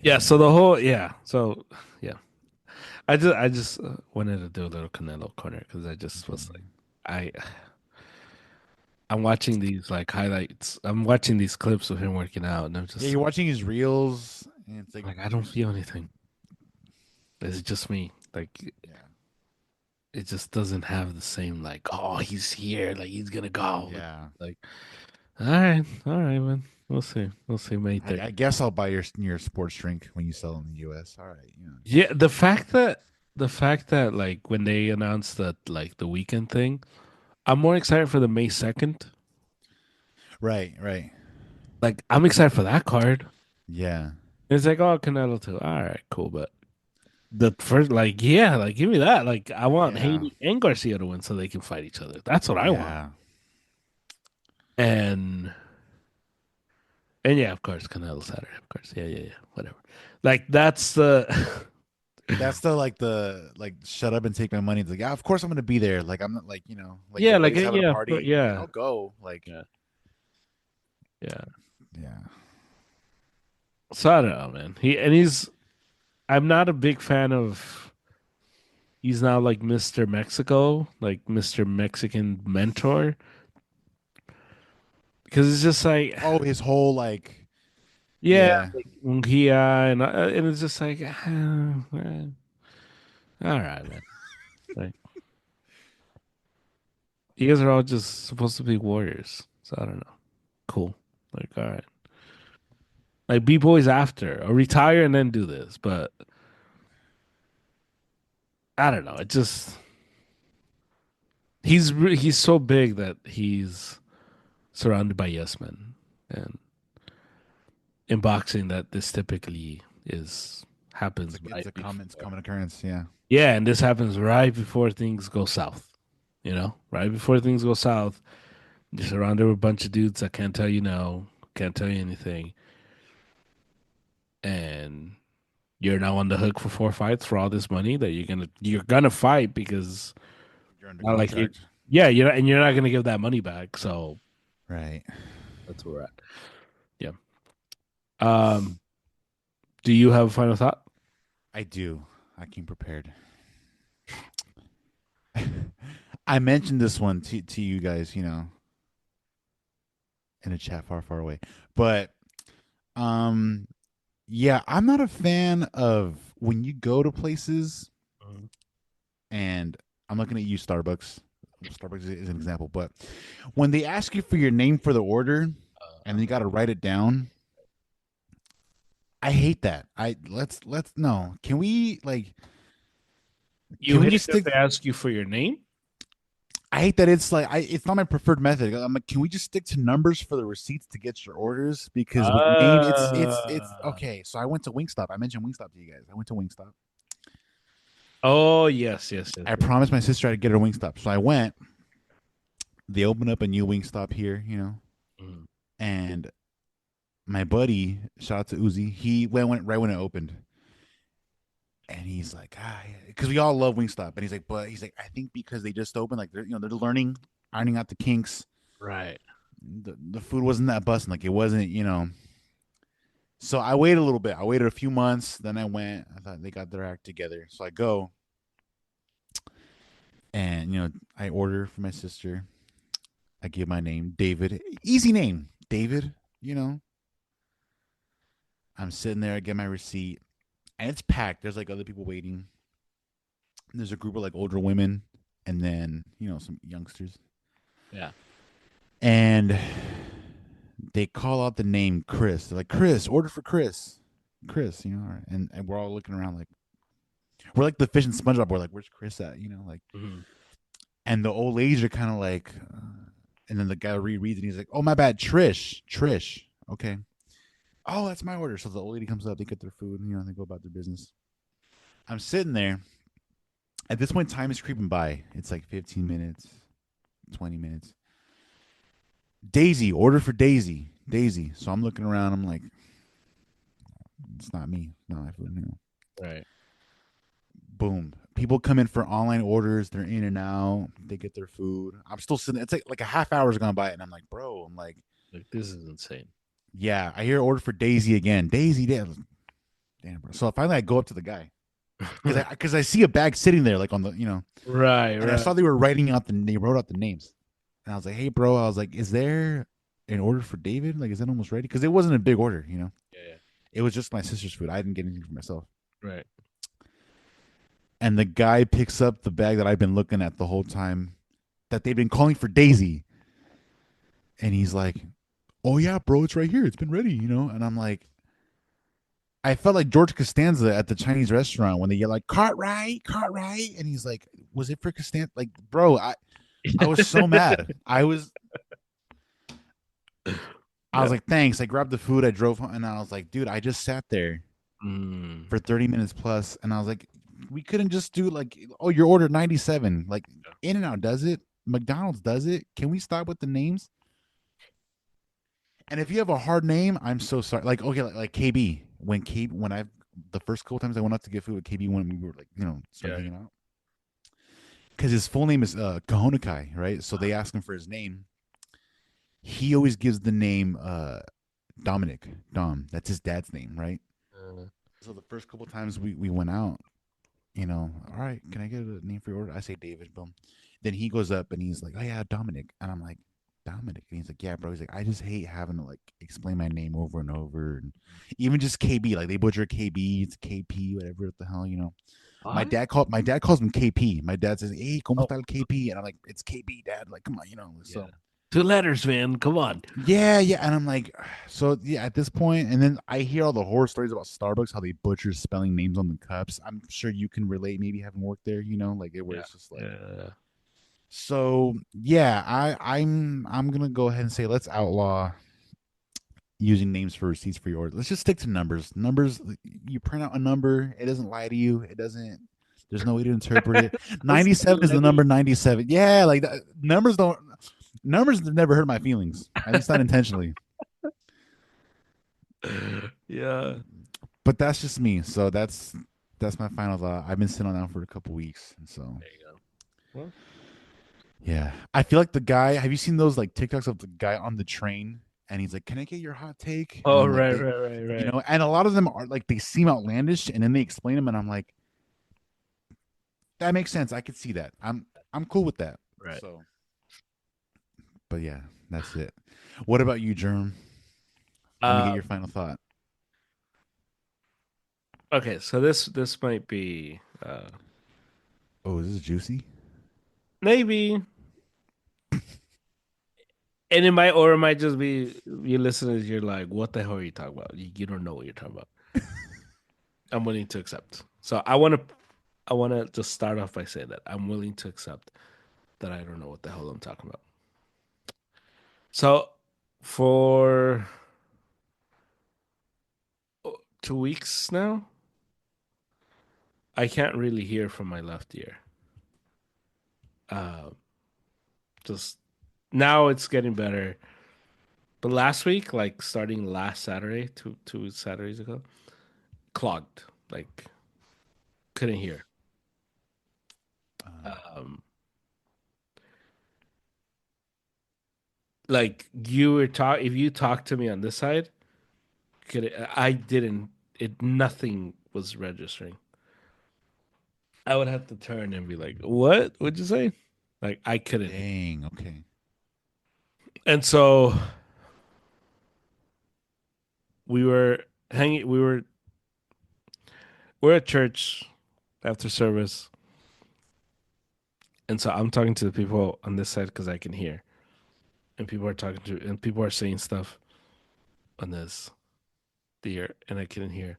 yeah. So the whole yeah, so yeah, I just wanted to do a little Canelo corner because I just was like I I'm watching these like highlights. I'm watching these clips of him working out, and I'm Yeah, just you're watching his reels, and it's like, like I don't feel anything. It's just me. Like yeah, it just doesn't have the same like oh he's here like he's gonna go yeah. like all right man we'll see May 3rd. I guess I'll buy your sports drink when you sell in the U.S. All right, Yeah, the fact that like when they announced that like the weekend thing, I'm more excited for the May 2nd. right, right, Like I'm excited for that card. yeah, It's like oh Canelo too. All right, cool, but the first like yeah like give me that like I want yeah, Haney and Garcia to win so they can fight each other. That's what I want. yeah. And yeah, of course, Canelo Saturday, of course. Yeah, yeah, yeah. Whatever. Like that's the That's the like shut up and take my money. It's like, yeah, of course I'm gonna be there. Like I'm not like like yeah, your like buddy's having a party. Like yeah, I'll go. Like yeah, yeah. yeah, So I don't know, man. He's. I'm not a big fan of. He's now like Mr. Mexico, like Mr. Mexican mentor, because it's just like, oh, his whole like yeah, yeah, like Ungia, and it's just like, all right, man. Like you guys are all just supposed to be warriors, so I don't know. Cool. Like all right. Like be boys after or retire and then do this. But I don't know. It just he's so big that he's surrounded by yes men, and in boxing that this typically is happens it's right a before. common occurrence. Yeah, Yeah, and this happens right before things go south. You know, right before things go south, you're surrounded with a bunch of dudes that can't tell you no, can't tell you anything, and you're now on the hook for 4 fights for all this money that you're gonna fight because you're under not like you, contract. yeah, you're not gonna give that money back. So Right. that's where we're at. Yeah. Um, do you have a final thought? I do. I came prepared. I mentioned this one to you guys, in a chat far, far away. But um yeah, I'm not a fan of when you go to places Mhm. and I'm looking at you, Starbucks. Starbucks is an example, but when they ask you for your name for the order and then you got to write it down, I hate that. Let's no. Can we like? You Can we hate just that stick? they ask you for your name? I hate that it's like it's not my preferred method. I'm like, can we just stick to numbers for the receipts to get your orders? Because with name, it's Uh, okay. So I went to Wingstop. I mentioned Wingstop to you guys. I went to Wingstop. oh yes, yes, yes, I yes. promised my sister I'd get her Wingstop, so I went. They opened up a new Wingstop here, Mhm. and my buddy, shout out to Uzi, he went right when it opened, and he's like, because we all love Wingstop, and he's like, I think because they just opened, like they're learning, ironing out the kinks. Right. The food wasn't that busting, like it wasn't, So I waited a little bit. I waited a few months, then I went. I thought they got their act together, so I go, and I order for my sister. I give my name, David. Easy name, David. You know, I'm sitting there, I get my receipt, and it's packed. There's like other people waiting. There's a group of like older women, and then some youngsters. Yeah. And they call out the name Chris. They're like, Chris, order for Chris. Chris, and we're all looking around like we're like the fish in SpongeBob. We're like, where's Chris at? Like, Hmm. and the old ladies are kind of like, and then the guy rereads and he's like, oh my bad, Trish. Okay. Oh, that's my order. So the old lady comes up, they get their food, and they go about their business. I'm sitting there. At this point, time is creeping by. It's like 15 minutes, 20 minutes. Daisy, order for Daisy. Daisy. So I'm looking around. I'm like, it's not me. Not my food. Right. Boom. People come in for online orders. They're in and out. They get their food. I'm still sitting. It's like a half hour's gone by, and I'm like, bro. I'm like, Like, this is insane. yeah. I hear order for Daisy again. Daisy, damn, bro. So finally, I go up to the guy because I see a bag sitting there, like on the. Right, And I right. saw they wrote out the names, and I was like, hey, bro. I was like, is there an order for David? Like, is that almost ready? Because it wasn't a big order. Yeah, It was just my sister's food. I didn't get anything for myself. yeah. Right. And the guy picks up the bag that I've been looking at the whole time that they've been calling for Daisy. And he's like, oh, yeah, bro, it's right here. It's been ready. And I'm like, I felt like George Costanza at the Chinese restaurant when they yell like, Cartwright, Cartwright. And he's like, was it for Costanza? Like, bro, I was so mad. I was Yeah. like, thanks. I grabbed the food. I drove home. And I was like, dude, I just sat there Mm. for 30 minutes plus. And I was like, we couldn't just do like, oh, your order 97. Like, In and Out does it. McDonald's does it. Can we stop with the names? And if you have a hard name, I'm so sorry. Like, okay, like KB. When I the first couple times I went out to get food with KB when we were like, Yeah. starting hanging out. Because his full name is Kahonakai, right? So they ask him for his name. He always gives the name Dominic. Dom. That's his dad's name, right? Uh, So the first couple times we went out, all right, can I get a name for your order? I say David, boom. Then he goes up and he's like, oh yeah, Dominic. And I'm like, Dominic. And he's like, yeah, bro. He's like, I just hate having to like explain my name over and over. And even just KB, like they butcher KB, it's KP, whatever the hell. what? My dad calls him KP. My dad says, hey, ¿cómo Oh, está el KP? And I'm like, it's KB, dad. Like, come on. yeah. So 2 letters, man. Come on. yeah. And I'm like, so yeah, at this point, and then I hear all the horror stories about Starbucks, how they butcher spelling names on the cups. I'm sure you can relate, maybe having worked there, like it where Yeah. it's just like Yeah. so yeah, I'm gonna go ahead and say let's outlaw using names for receipts for your order. Let's just stick to numbers. Numbers, you print out a number, it doesn't lie to you. It doesn't. There's no way to interpret it. That's 97 is the funny. number 97. Yeah, like numbers don't. Numbers have never hurt my feelings. At least not intentionally. Yeah. But that's just me. So that's my final thought. I've been sitting on that for a couple weeks. So There you go. Well, yeah, I feel like the guy. Have you seen those like TikToks of the guy on the train and he's like, "Can I get your hot take?" And oh, then like right, they, right, right, right. and a lot of them are like they seem outlandish, and then they explain them, and I'm like, that makes sense. I could see that. I'm cool with that. Right. So, but yeah, that's it. What about you, Germ? Let me get your Um, final thought. okay, so this might be Oh, is this juicy? maybe, and it might just be you listeners. You're like, what the hell are you talking about? You don't know what you're talking about. I'm willing to accept. So I want to just start off by saying that I'm willing to accept that I don't know what the hell I'm talking about. So for 2 weeks now, I can't really hear from my left ear. Uh, just now it's getting better. But last week, like starting last Saturday, two Saturdays ago, clogged. Like couldn't hear. Uh, Um, like you were talk if you talked to me on this side, I didn't. It nothing was registering. I would have to turn and be like, "What? What'd you say?" Like I couldn't. dang. Okay. And so we were. hanging. We're at church after service, and so I'm talking to the people on this side because I can hear, and people are saying stuff on this the ear, and I couldn't hear.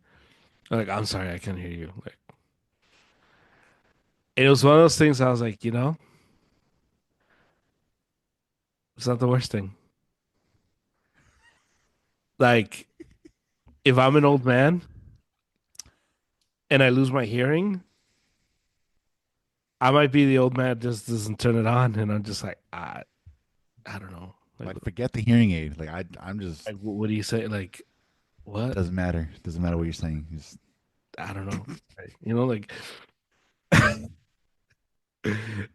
I'm like, I'm sorry, I can't hear you. Like, it was one of those things. I was like, it's not the worst thing. Like, if I'm an old man and I lose my hearing, I might be the old man that just doesn't turn it on, and I'm just like, I don't know. Like, Like forget the hearing aid. Like I'm just what do you say? Like, what? doesn't matter. Doesn't matter what you're saying. Just I don't know. Like, and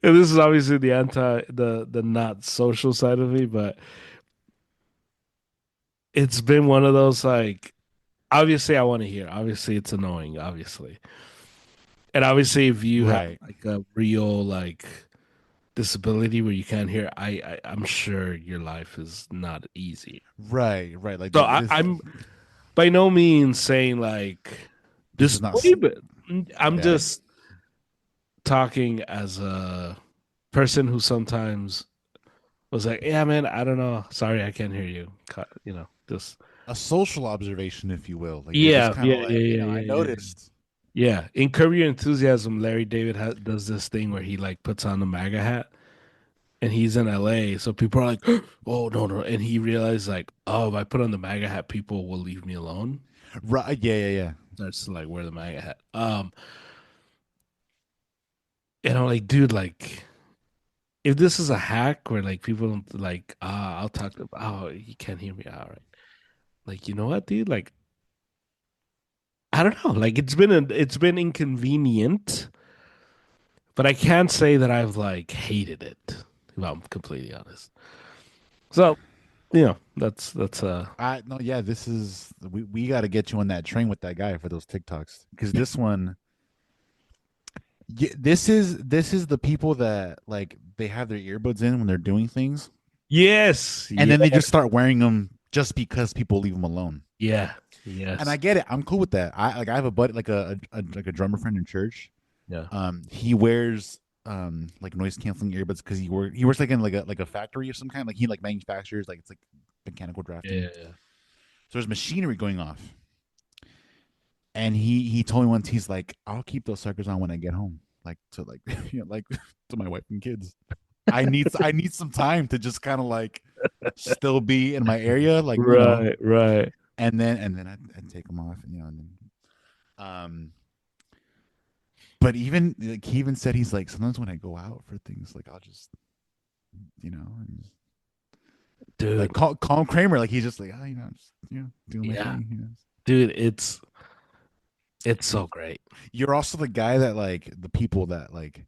this is obviously the not social side of me, but it's been one of those like, obviously I want to hear. Obviously, it's annoying. Obviously, and obviously, if you have right, like a real like disability where you can't hear, I'm sure your life is not easy. right. Like So this. I'm by no means saying like This is not. dissuade, but I'm Yeah. just talking as a person who sometimes was like, "Yeah, man, I don't know. Sorry, I can't hear you." Just A social observation, if you will. Like you're just yeah, kind yeah, of yeah, like, yeah, I yeah, yeah. noticed. Yeah, in Curb Your Enthusiasm, Larry David does this thing where he like puts on the MAGA hat and he's in LA, so people are like, "Oh no, no," and he realized like, "Oh, if I put on the MAGA hat, people will leave me alone." Right. Yeah. That's like wear the MAGA hat. And I'm like, dude, like, if this is a hack where like people don't like, I'll talk to, oh, you can't hear me, all right. Like, you know what, dude? Like, I don't know. Like, it's been inconvenient, but I can't say that I've like hated it. If I'm completely honest. So, that's. I no. Yeah. This is we got to get you on that train with that guy for those TikToks because this one. Yeah, this is the people that like they have their earbuds in when they're doing things, Yes, and yeah, then they just start wearing them just because people leave them alone. yeah, And I yes, get it. I'm cool with that. I have a buddy like a drummer friend in church. yeah, He wears like noise canceling earbuds because he works like in like a factory of some kind. Like he like manufactures like it's like mechanical drafting. yeah, yeah. So there's machinery going off. And he told me once he's like, I'll keep those suckers on when I get home. Like to like like to my wife and kids. I need some time to just kind of like still be in my area, like Right, right. and then I'd take them off, and then but even like he even said he's like sometimes when I go out for things like I'll just and just, like Dude, call Kramer like he's just like just doing my yeah, thing. dude, it's so great. You're also the guy that like the people that like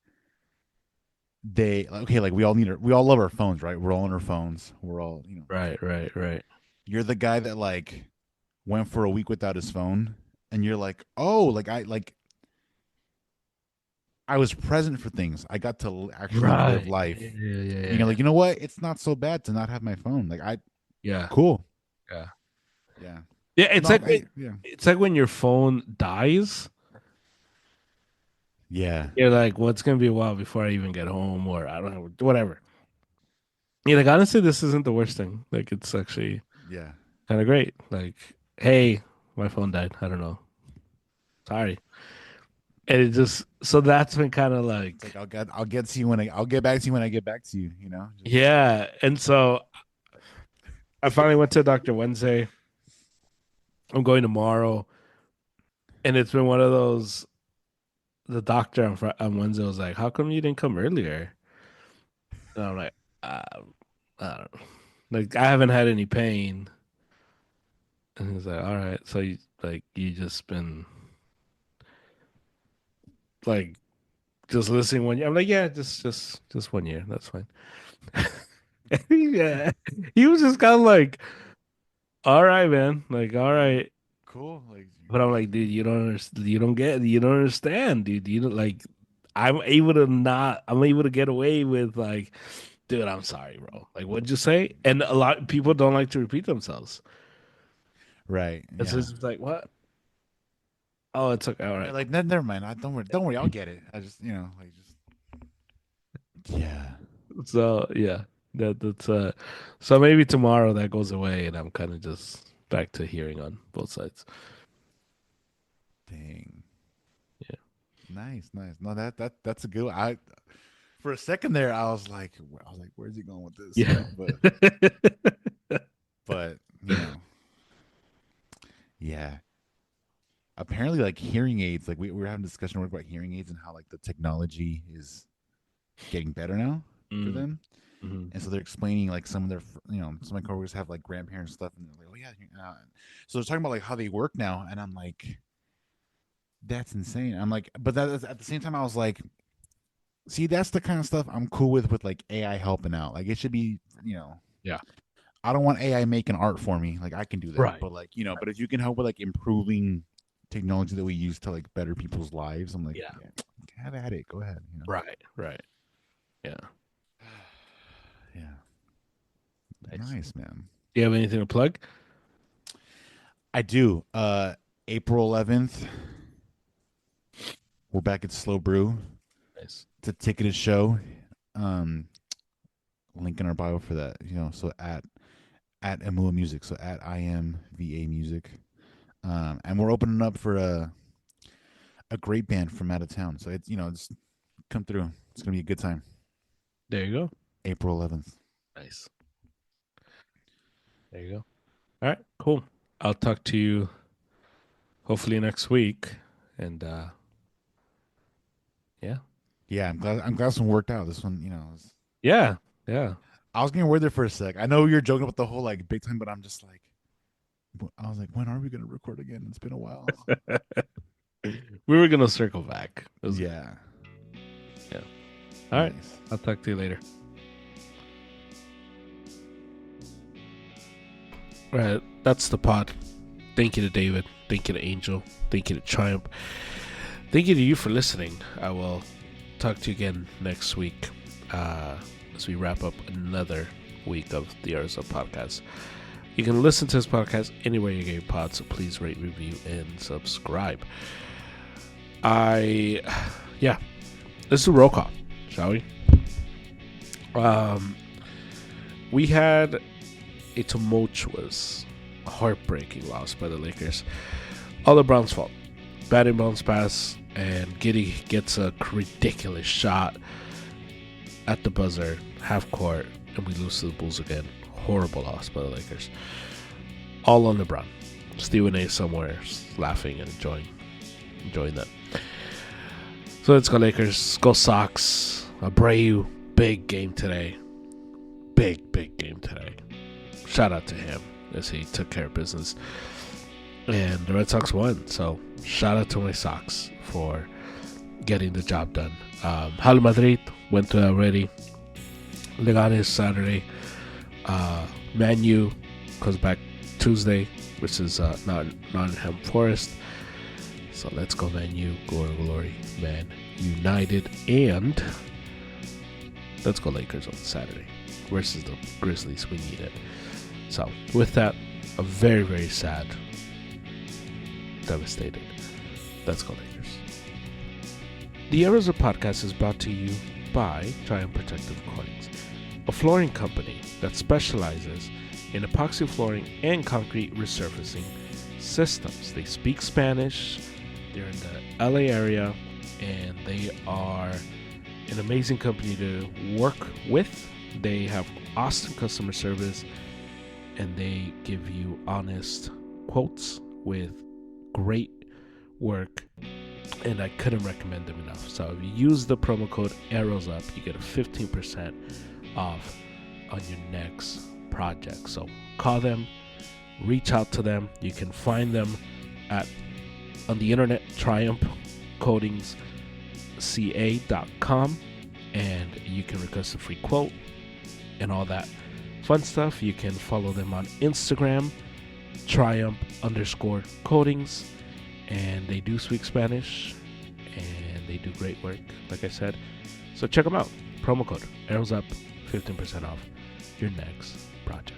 they like, okay like we all love our phones, right? We're all on our phones, we're all Right, right, right. you're the guy that like went for a week without his phone and you're like, oh, I was present for things. I got to actually live Right. life. Yeah, yeah, yeah, And yeah. you're like, you know what? It's not so bad to not have my phone. Like Yeah. cool. Yeah. Yeah. Yeah, No, yeah. it's like when your phone dies, Yeah. you're like, well, it's gonna be a while before I even get home, or I don't know, whatever. Yeah, like honestly, this isn't the worst thing. Like it's actually Yeah. kind of great. Like, hey, my phone died. I don't know. Sorry. And it just so that's been kind of It's like like I'll get to you when I'll get back to you when I get back to you, Just yeah. And so I finally went to Dr. Wednesday. I'm going tomorrow, and it's been one of those. The doctor on Wednesday was like, "How come you didn't come earlier?" And I'm like, uh, I don't know. Like I haven't had any pain. And he's like, "All right, so you just been like just listening 1 year." I'm like, "Yeah, just 1 year. That's fine." Yeah, he was just kind of like, "All right, man. Like, all right." cool. Like But I'm like, dude, you don't understand. You don't understand, dude. You don't like. I'm able to get away with like, dude, I'm sorry, bro. Like, what'd you say? And a lot of people don't like to repeat themselves. Right. And so Yeah. it's like, what? Oh, it's okay. All They're right. like, never mind. Don't worry. Don't worry. I'll get it. I just, like just. Yeah. So yeah, that's so maybe tomorrow that goes away, and I'm kind of just back to hearing on both sides. Dang. Yeah. Nice. Nice. No, that's a good one. For a second there, I was like, where's he going with this? Yeah. But yeah. Apparently, like hearing aids, like we were having a discussion about hearing aids and how like the technology is getting better now for Mm, them. mhm. And so they're explaining like some of their, some of my coworkers have like grandparents and stuff, and they're like, oh yeah. So they're talking about like how they work now, and I'm like, that's insane. I'm like, but that is, at the same time, I was like, see, that's the kind of stuff I'm cool with like AI helping out. Like it should be, Yeah. I don't want AI making art for me. Like I can do that, Right. but like but if you can help with like improving technology that we use to like better people's lives, I'm like, Yeah. have at it. Go ahead. Right. Right. Yeah. Yeah. Nice. Nice, man. Do you have anything to plug? I do. April 11th, we're back at Slow Brew. Nice. It's a ticketed show. Link in our bio for that. So at Emua Music. So at IMVA Music. And we're opening up for a great band from out of town. So it's just come through. It's gonna be a good time. There you go. April 11th. Nice. There you go. All right. Cool. I'll talk to you hopefully next week. And yeah. Yeah, I'm glad this one worked out. This one, Yeah. Yeah. I was getting worried there for a sec. I know you're joking about the whole like big time, but I'm just like, I was like, when are we gonna record again? It's been a while. We were gonna circle back. Yeah. Yeah. All right. Nice. I'll talk to you later. All right. That's the pod. Thank you to David. Thank you to Angel. Thank you to Triumph. Thank you to you for listening. I will talk to you again next week as we wrap up another week of the Arizona podcast. You can listen to this podcast anywhere you get your pods, so please rate, review, and subscribe. Let's do roll call, shall we? We had a tumultuous, heartbreaking loss by the Lakers. All the Browns' fault. Batting bounce pass, and Giddy gets a ridiculous shot at the buzzer, half court, and we lose to the Bulls again. Horrible loss by the Lakers. All on LeBron. Stephen A. somewhere laughing and enjoying that. So let's go Lakers. Go Sox. Abreu. Big game today. Big game today. Shout out to him as he took care of business. And the Red Sox won. So shout out to my Sox for getting the job done. Real Madrid went to already. Leganes Saturday. Man U comes back Tuesday, which is Nottingham Forest. So let's go Man U, glory, Man United, and let's go Lakers on Saturday versus the Grizzlies. We need it. So with that, a very, very sad, devastated. Let's go Lakers. The Arizona podcast is brought to you by Triumph Protective Coatings, a flooring company that specializes in epoxy flooring and concrete resurfacing systems. They speak Spanish, they're in the LA area, and they are an amazing company to work with. They have awesome customer service, and they give you honest quotes with great work, and I couldn't recommend them enough. So if you use the promo code ARROWSUP, you get a 15% off on your next project. So call them, reach out to them. You can find them on the internet, triumphcoatingsca.com, and you can request a free quote and all that fun stuff. You can follow them on Instagram, triumph_coatings, and they do speak Spanish and they do great work, like I said. So check them out. Promo code ARROWSUP, 15% off your next project.